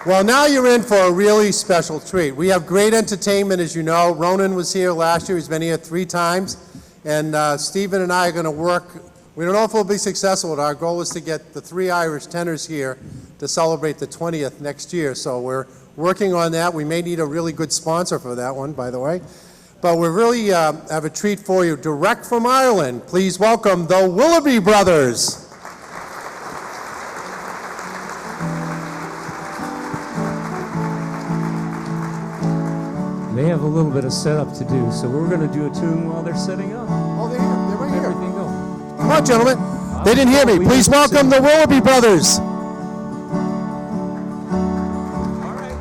Well, now you're in for a really special treat. We have great entertainment, as you know. Ronan was here last year. He's been here 3 times. And Stephen and I are going to work. We don't know if we'll be successful, but our goal is to get the 3 Irish tenors here to celebrate the 20th next year. So we're working on that. We may need a really good sponsor for that one, by the way. But we really have a treat for you. Direct from Ireland, please welcome the Willoughby Brothers. They have a little bit of setup to do, so we're going to do a tune while they're setting up. Oh, they're here. They're right here. Everything go. Come on, gentlemen. They didn't hear me. We Please didn't welcome the Willoughby brothers. All right.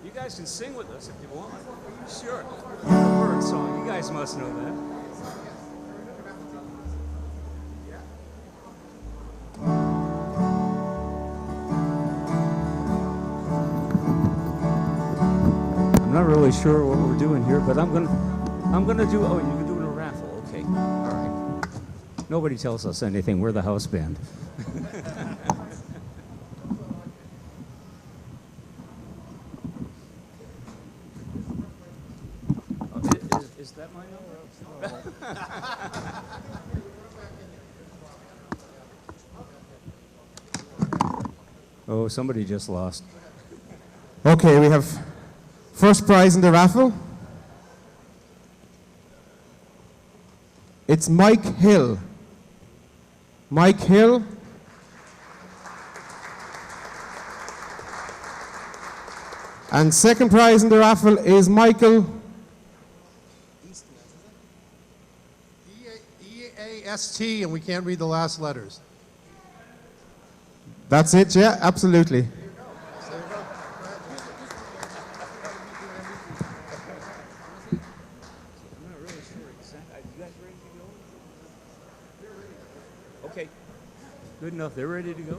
You guys can sing with us if you want. Sure. The bird song. You guys must know that. I'm not really sure what we're doing here, but I'm gonna do. Oh, you're doing a raffle. Okay. All right. Nobody tells us anything. We're the house band. Is that my number? Oh, somebody just lost. Okay, we have first prize in the raffle. It's Mike Hill. Mike Hill. And second prize in the raffle is Michael. E-A-S-T, and we can't read the last letters. That's it, yeah, absolutely. Okay, good enough. They're ready to go.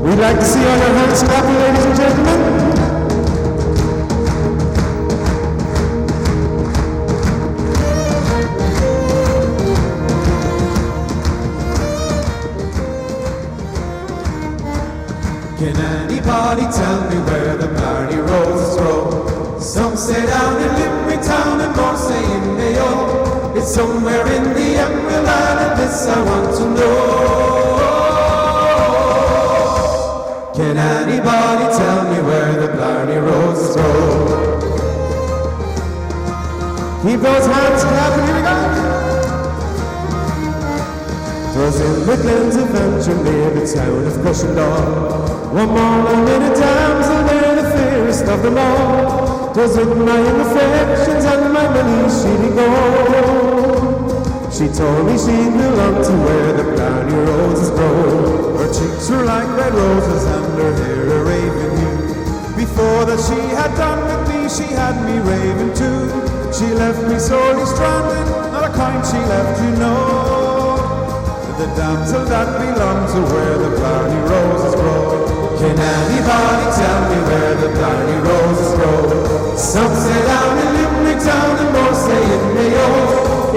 We'd like to see all your hands clapping, ladies and gentlemen. Can anybody tell me where the Blarney roses grow? Some say down in Limerick town and more say in Mayo. It's somewhere in the Emerald Isle, and this I want to know. Can anybody tell me where the Blarney roses grow? Keep those hands clapping, here we go. 'Twas in the glens of Antrim near the town of Cushendall. One morning in a damsel there, the fairest of them all. 'Twas with my affections and my money she did go. She told me she belonged to where the Blarney roses grow. Her cheeks were like red roses and her hair a raven hue. Before that she had done with me, she had me raving too. She left me sorely stranded, not a coin she left, you know. The damsel that belonged to where the Blarney roses grow. Can anybody tell me where the Blarney roses grow? Some say down in Limerick town and more say in Mayo.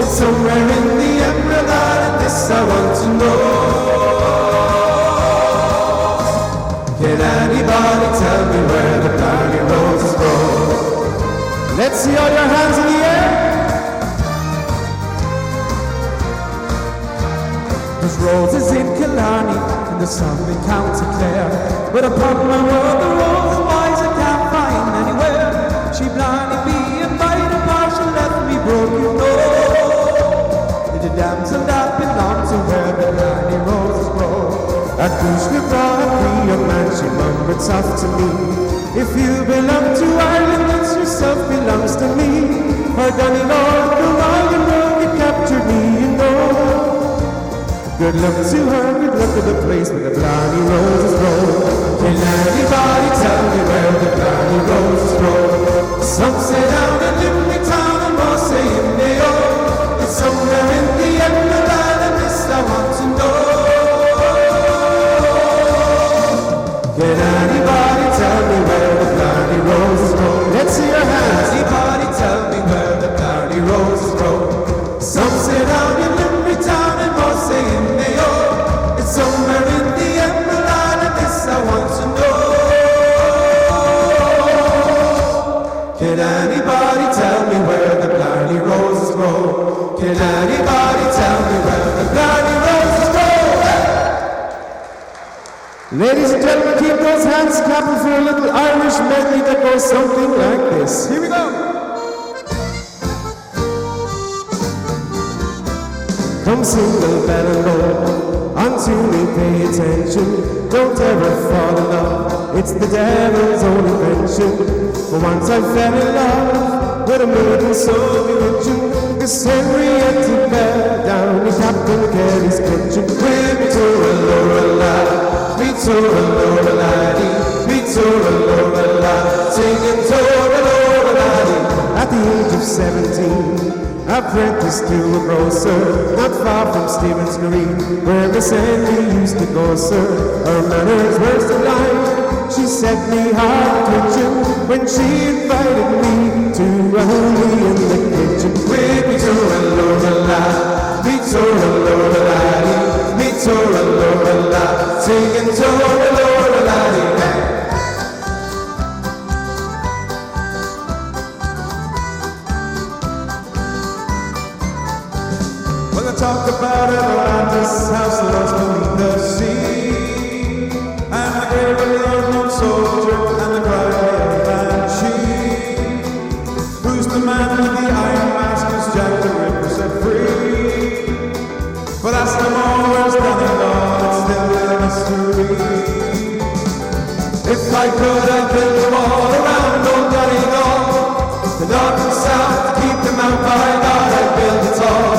It's somewhere in the Emerald Isle, and this I want to know. Can anybody tell me where the Blarney roses grow? Let's see all your hands in the air. There's roses in Killarney and there's some in County Clare, but upon my word the rose wise I can't find anywhere. She Blarney being by the bar, she left me broken, no. The damsel that belonged to where the Blarney roses grow. At Kushna brought a young man, she murmured soft to me. If you belong to Ireland, then yourself belongs to me. Her darling Lord, the Royal Road, it captured me, you know. Good luck to her, good luck to the place where the Blarney roses grow. Can anybody tell me where the Blarney roses grow? Some say down in Limerick town and more say in Mayo. It's somewhere in the Emerald Isle, and this I want to know. Can anybody tell me where the Blarney roses grow? Let's see your hands. Anybody tell me where the Blarney roses grow? Some say down in Limerick town and more say in Mayo. It's somewhere in the Emerald Isle, and this I want to Ladies and gentlemen, keep those hands clapping for a little Irish medley that goes something like this. Here we go. Come single bell and roll, unto me pay attention. Don't ever fall in love, it's the devil's own invention. For once I fell in love with a maiden so bewitching, Miss Henrietta Bell down in Captain Kelly's kitchen. With me to a Lorelei, me to a Lorelei, me to a Lorelei, singing to a Lorelei. At the age of 17, apprenticed to a grocer, not far from Stephen's Green, where Miss Henry used to go, sir. Her manners were sublime, she set me heart twitching when she invited me to a homie in the kitchen. With me to a Lorelei, me to a Lorelei, me to a Lorelei, singing to a Lorelei. Talk about Atlantis, house lost beneath the sea, and the grave of the unknown soldier, and the cry of the banshee. Who's the man with the iron mask who's Jack the Ripper set free? But ask them all, where's Donegal? It's still a mystery. If I could have built a wall around old Donegal, the north and south, to keep them out, by God, I'd build it all.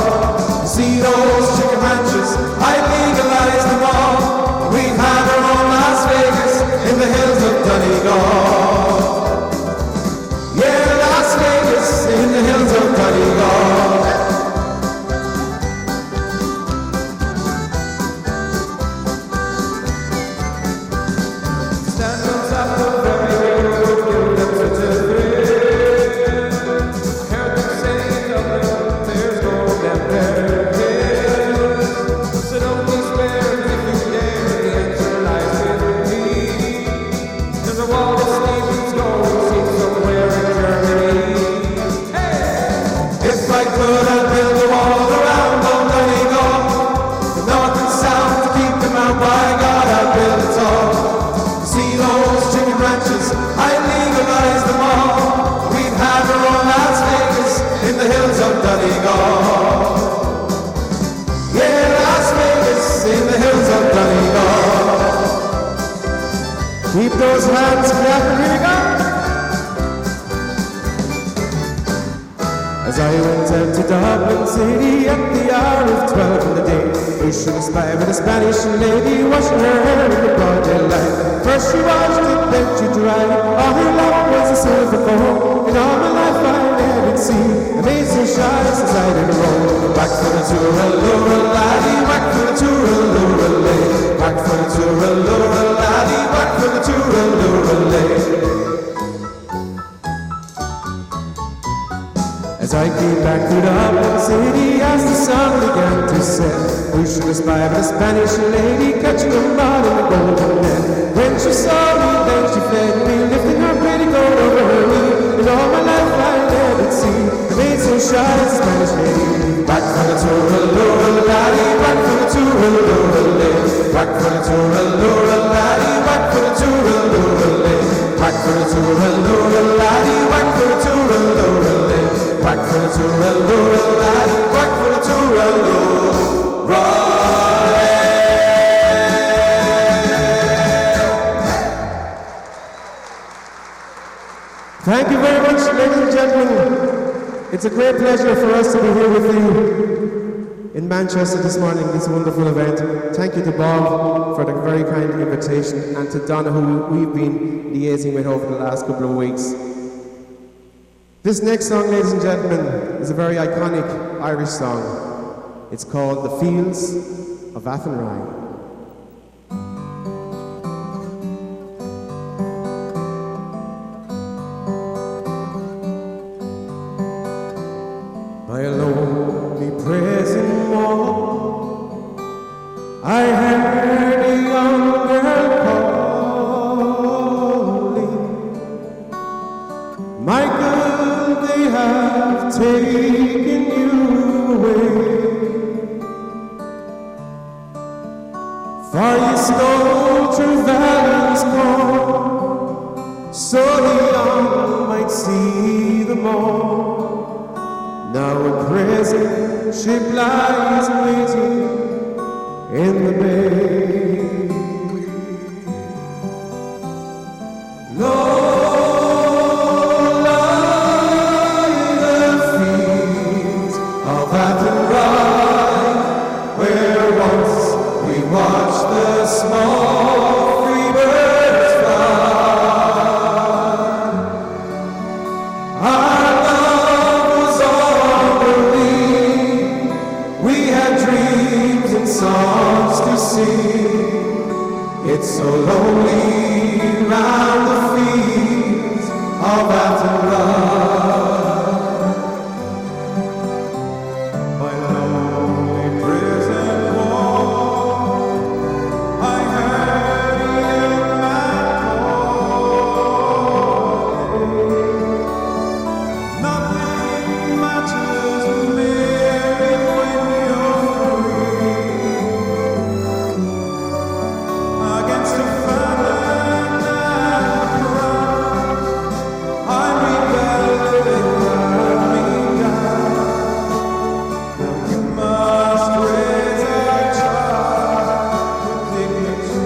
See those chicken ranches, I legalize them all. We've had our own Las Vegas in the hills of Donegal. Yeah, Las Vegas in the hills of Donegal. Stand on top of every road, give them such a thrill. I heard them say in Dublin, there's gold and there. Keep those hands clapping, here we go. As I went out to Dublin City at the hour of 12 in the day, we should have spied with a Spanish lady washing her hair in the broad daylight. First she washed it, then she dried it. All her lap was a silver comb. In all my life I never seen a maid so shy since I didn't roll. Back for the Lorelei, back for the Lorelei, back for the Lorelei, back for the Lorelei. As I came back to Dublin City, as the sun began to set, we should have spied a Spanish lady catching a rod in the golden net. When she saw me, then she fed me, lifting her pretty coat over her knee. In all my life I never seen a maid so shy as a Spanish lady. Back for the Lorelei, back for the Lorelei, back for the Lorelei, back for the Lorelei, back for the Lorelei, back for the Lorelei. Back for the Lorelei, back for the Lorelei. Thank you very much, ladies and gentlemen. It's a great pleasure for us to be here with you in Manchester this morning, this wonderful event. Thank you to Bob for the very kind invitation, and to Donna, who we've been liaising with over the last couple of weeks. This next song, ladies and gentlemen, is a very iconic Irish song. It's called The Fields of Athenry. By a lonely prison wall, I heard a young girl calling, Michael, they have taken you away, for you stole through valley more. Now in prison she lies waiting in the bay. Low lie the fields of Athenry, where once we watched the small free birds fly. Our love was on the wing, we had dreams and songs to sing. It's so lonely round the fields of Athenry. My lonely prison wall, I heard a young man calling. Nothing matters, Mary, when you're free. Against a famine and crime, I rebelled, they burned me down. Now you must raise a child with dignity.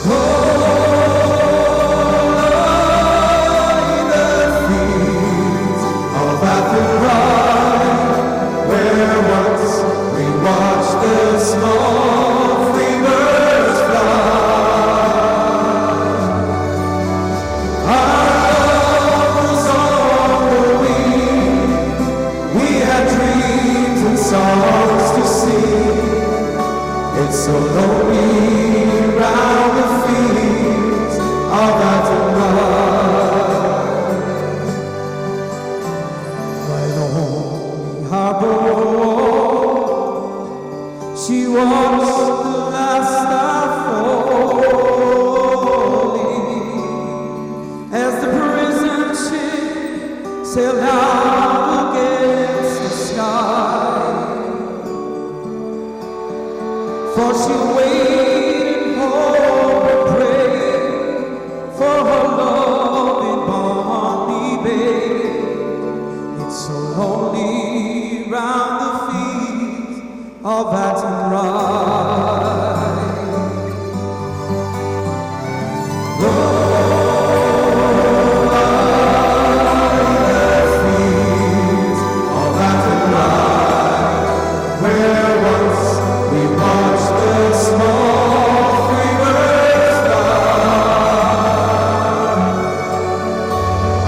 Oh, lie the fields of Athenry, where once we watched the small free birds fly. Our love was on the wing, we had dreams and songs to sing. It's so lonely round the fields of Athenry. My lonely harbor wall, she walks the last star falling, as the prison ship sailed out against the sky. For she waited and hoped and prayed for her love in Blarney Bay. It's so lonely round the fields of Athenry. Where once we watched the small free birds fly.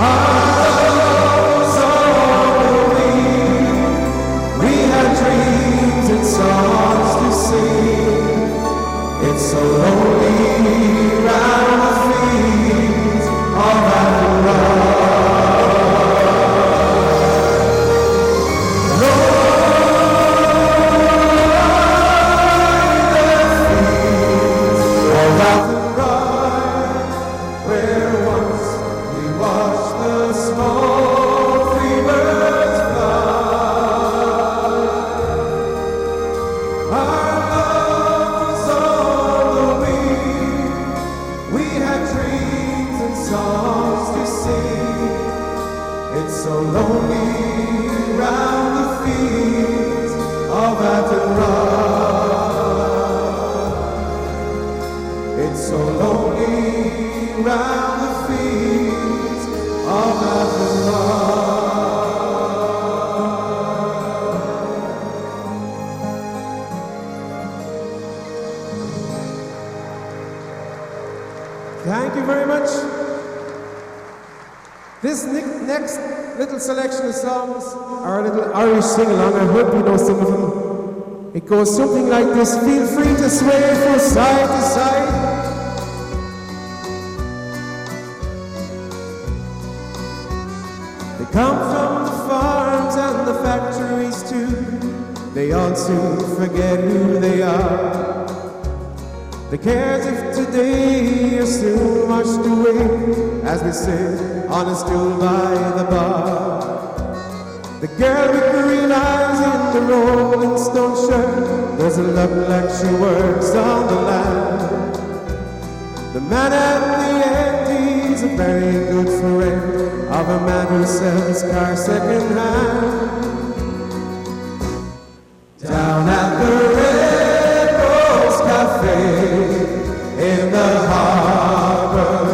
Our love was on the wing, we had dreams and songs to sing. It's so lonely round the fields of Athenry. Where once we watched the small free birds fly. Our love was on the wing, we had dreams and songs to sing. It's so lonely round the fields of Athenry. It's so lonely round the fields of Athenry. Thank you very much. This next little selection of songs are a little Irish sing-along. I hope you know some of them. It goes something like this. Feel free to sway from side to side. They come from the farms and the factories too. They all soon forget who they are. The cares of today are soon washed away as we sit on a stool by the bar. The girl with green eyes in the rolling stone shirt doesn't look like she works on the land. The man at the end, he's a very good friend of a man who sells cars second hand. Down at the Red Rose Cafe in the harbor,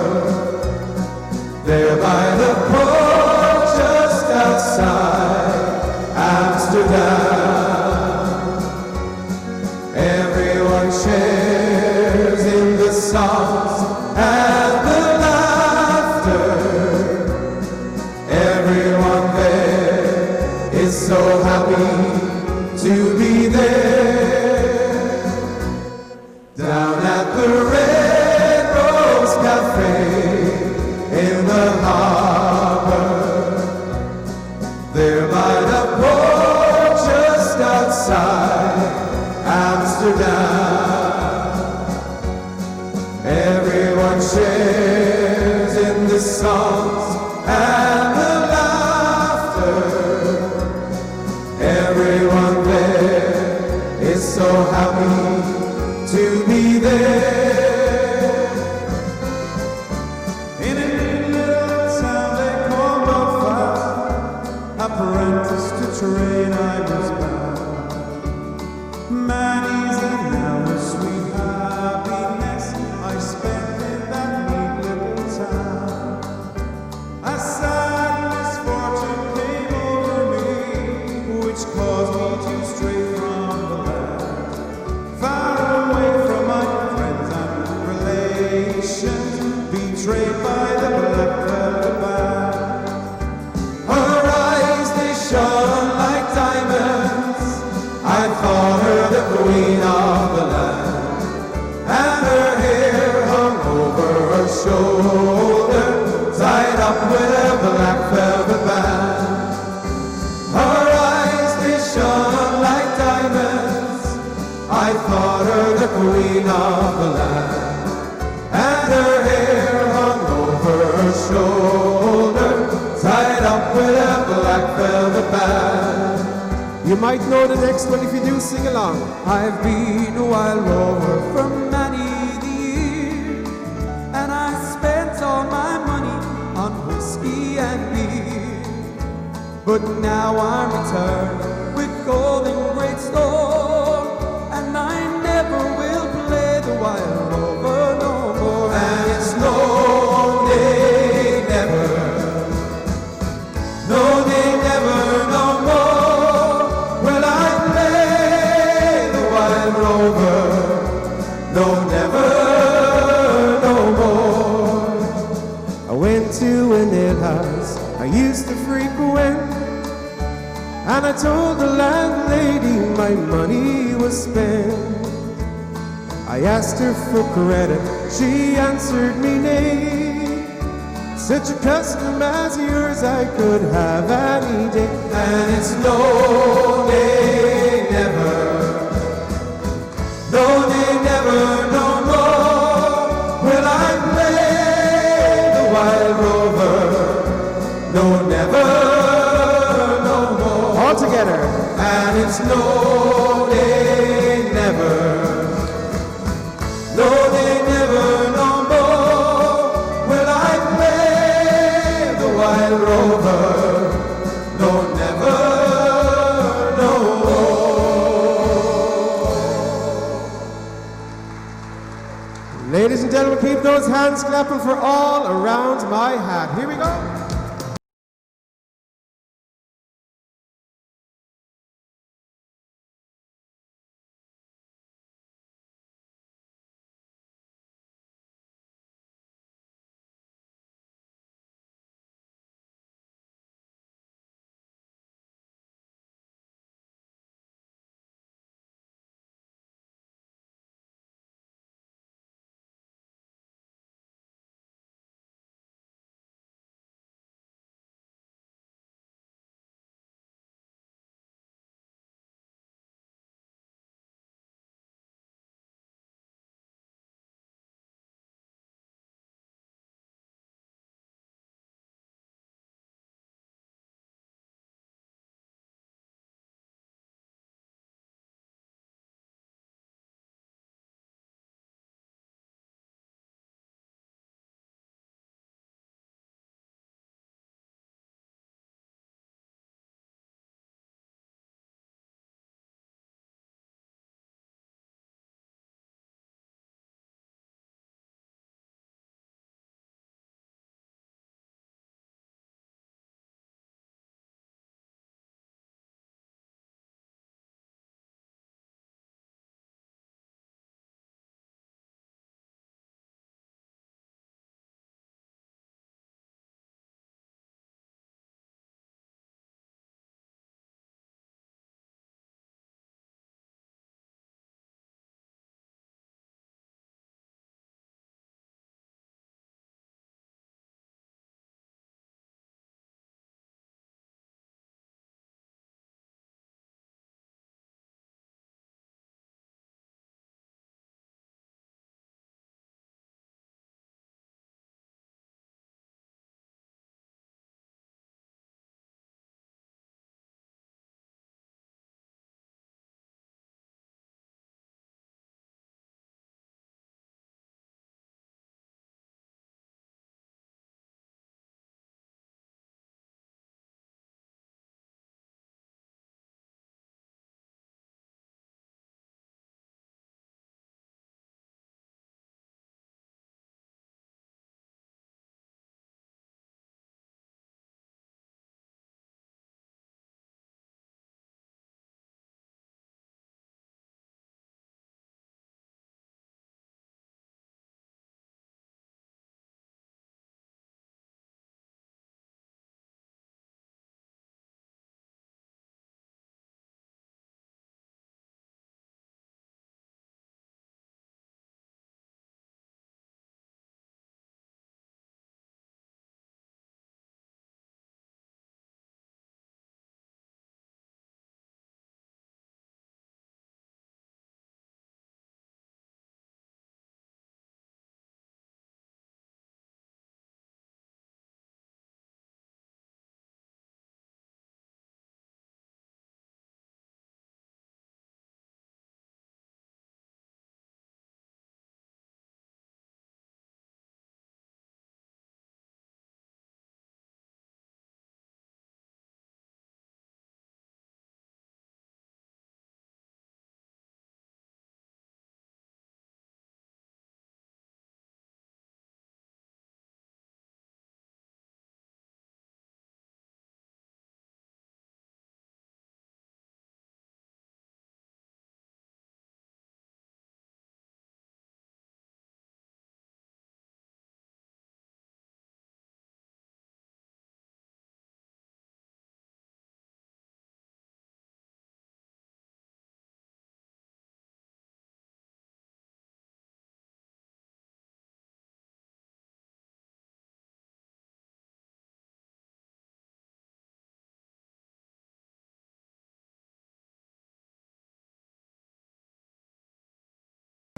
there by the port just outside Amsterdam, everyone shares in the songs and the laughter. Everyone there is so happy to be there. Down at the Red Rose Cafe in the harbor, there by the port just outside Amsterdam, everyone shares in the songs and the laughter. Everyone there is so happy to be there. In a little town they call Belfast, apprentice to train I was bound. Many's an hour sweet happiness I spent in that neat little town. A sad misfortune came over me, which caused me to stray from the land, far away from my friends and relations, betrayed by the black velvet band. Her eyes, they shone like diamonds, I thought her the queen of the land, and her hair hung over her shoulder, tied up with a black velvet band. Her eyes, they shone like diamonds, I thought her the queen of the land, and her hair hung over her shoulder, tied up with a black velvet band. You might know the next one if you do sing along. I've been a wild rover for many the year, and I spent all my money on whiskey and beer. But now I'm returned with gold in great store, and I never will play the wild rover no more. And it's no, they never, no, they never, no more will I play the wild rover, no, never, no more. I went to an alehouse I used to frequent, and I told the landlady my money was spent. I asked her for credit, she answered me nay. Such a custom as yours I could have any day. And it's no, they never, no, they never, no more will I play the wild rover, no, never, no more. All together. And it's no, they never, no, they never, no more will I play the wild rover, no, never, no more. Ladies and gentlemen, keep those hands clapping for all around my hat. Here we go.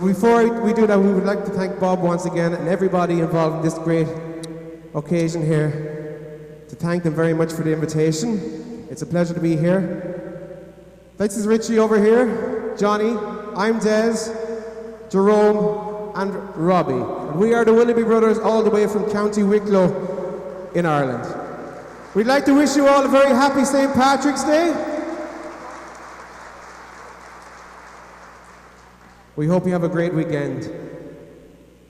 Before we do that, we would like to thank Bob once again and everybody involved in this great occasion here, to thank them very much for the invitation. It's a pleasure to be here. This is Richie over here, Johnny, I'm Des, Jerome and Robbie. And we are the Willoughby Brothers all the way from County Wicklow in Ireland. We'd like to wish you all a very happy St. Patrick's Day. We hope you have a great weekend.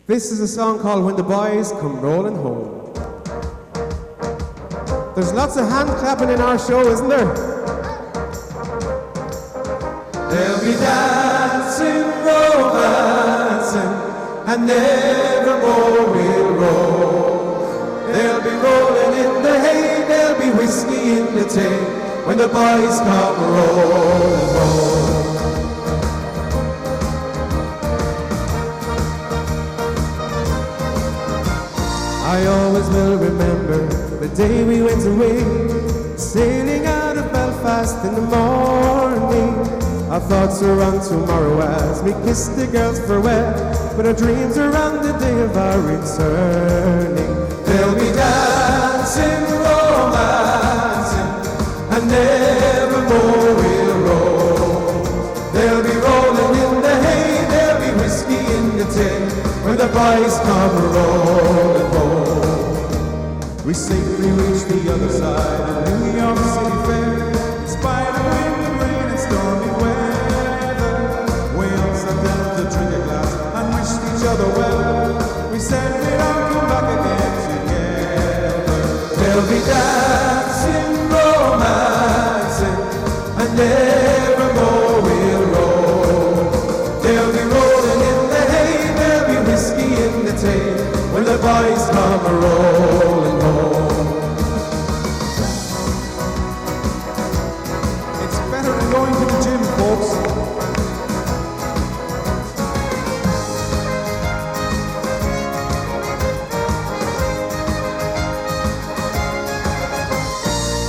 This is a song called When the Boys Come Rolling Home. There's lots of hand clapping in our show, isn't there? They'll be dancing, romancing, and nevermore will roll. They'll be rolling in the hay, there'll be whiskey in the tin, when the boys come rolling home. I always will remember the day we went away, sailing out of Belfast in the morning. Our thoughts are on tomorrow as we kiss the girls farewell, but our dreams are on the day of our returning. They'll be dancing, romancing, and nevermore will roll. They'll be rolling in the hay, there'll be whiskey in the tin, when the boys come rolling home. We safely reached the other side of New York City Fair, in spite of wind and rain and stormy weather. We all sat down to drink a glass and wished each other well. We said we'd all come back again together. They'll be dancing, romancing, and nevermore will roll. They'll be rolling in the hay, there'll be whiskey in the tin, when the boys come rolling home. It's better than going to the gym, folks.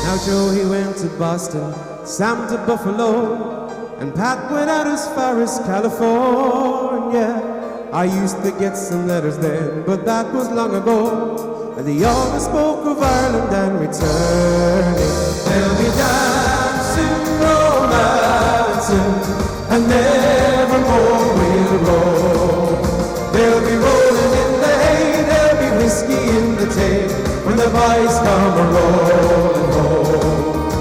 Now Joe, he went to Boston, Sam to Buffalo, and Pat went out as far as California. I used to get some letters then, but that was long ago, and they always spoke of Ireland and returning. They'll be dancing, romancing, and nevermore will roll. They'll be rolling in the hay, there'll be whiskey in the tin, when the boys come rolling home.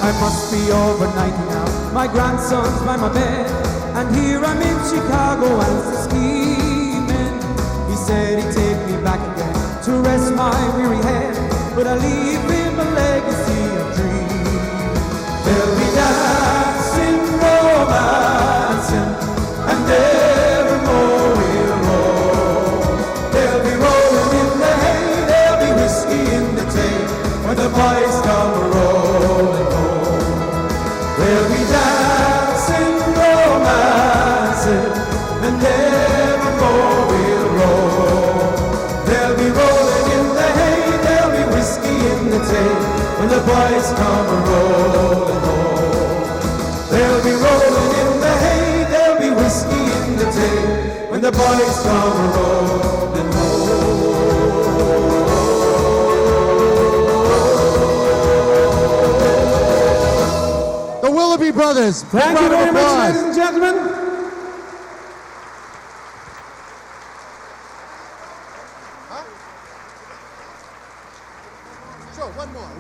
I must be over 90 now, my grandson's by my bed, and here I'm in Chicago and scheming. He said he'd take me back again to rest my weary head, but I leave him a legacy of dreams. They'll be dancing, romancing, and nevermore will roll. They'll be rolling in the hay, there'll be whiskey in the tin, when the boys come rolling home. They'll be dancing, romancing, and nevermore will roll. They'll be rolling in the hay, there'll be whiskey in the tin, when the boys come rolling home. They'll be rolling in the hay, there'll be whiskey in the tin, when the boys come rolling home. The Willoughby Brothers. Thank you very much, ladies and gentlemen.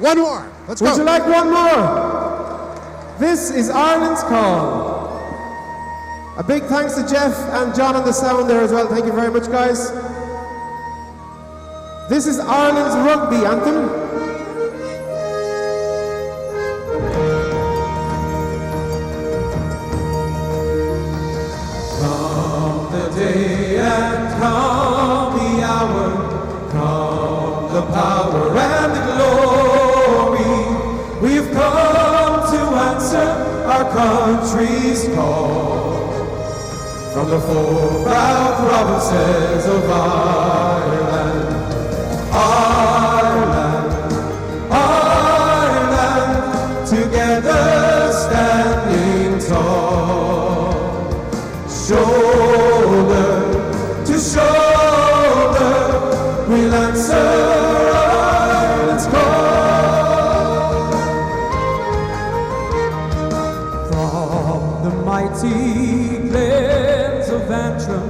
One more. Let's go. Would you like one more? This is Ireland's Call. A big thanks to Jeff and John on the sound there as well. Thank you very much, guys. This is Ireland's rugby anthem. Come the day and come the hour, come the power and the glory. We've come to answer our country's call. From the 4 proud provinces of Ireland, Ireland, Ireland, together standing tall. Show we'll answer Ireland's call. From the mighty glens of Antrim,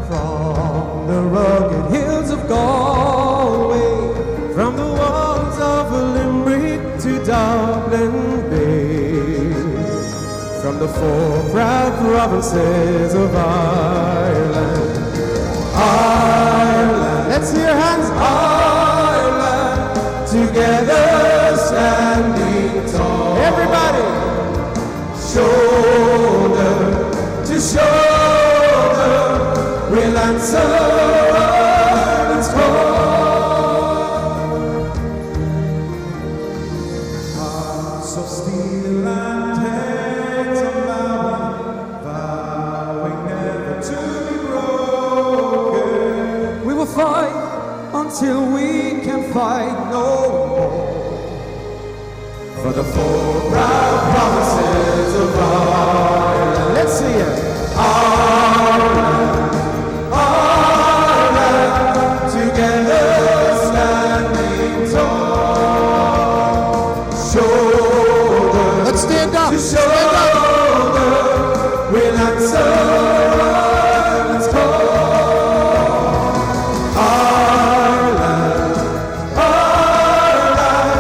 from the rugged hills of Galway, from the walls of Limerick to Dublin Bay, from the four proud provinces of Ireland. Ireland, let's see your hands. Ireland, together standing tall. Everybody, shoulder to shoulder, we'll answer Ireland's call. Hearts of steel and heads of vowing, vowing never to be broken. We will fight until we can fight no more. For the four proud provinces of Ireland. Let's see it. Ireland, Ireland, together standing tall. Shoulder Let's stand up. to shoulder, we'll answer Ireland's call. Ireland, Ireland,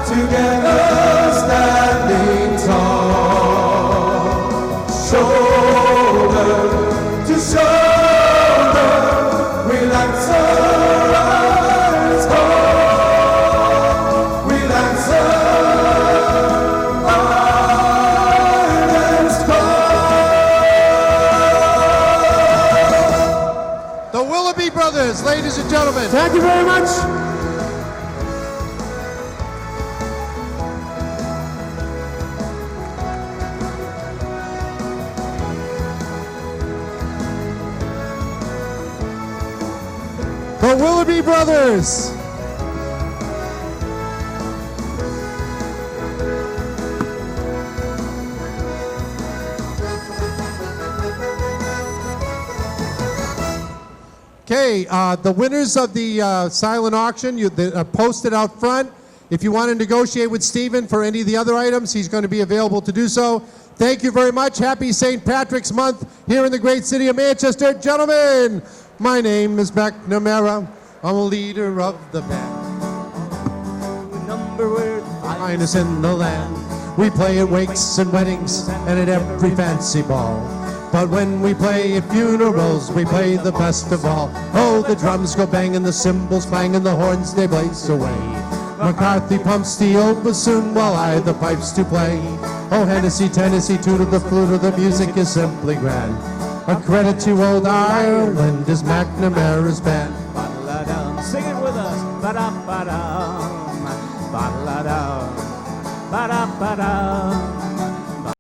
together standing tall. Shoulder to shoulder, we'll answer Ireland's call. We'll answer Ireland's call. The Willoughby Brothers, ladies and gentlemen. Thank you very much. The Willoughby Brothers. Okay, the winners of the silent auction, are posted out front. If you want to negotiate with Stephen for any of the other items, he's going to be available to do so. Thank you very much. Happy St. Patrick's Month here in the great city of Manchester. Gentlemen, my name is McNamara. I'm a leader of the band. Number Finest in the land. We play at wakes and weddings and at every fancy ball. But when we play at funerals, we play the best of all. Oh, the drums go banging, the cymbals clang, and the horns they blaze away. McCarthy pumps the old bassoon while I the pipes to play. Oh, Hennessy, Tennessee, tootle the flute, the music is simply grand. A credit to old Ireland is McNamara's band. Sing it with us. Ba-da-ba-dum, ba-da-dum, ba-da-ba-dum.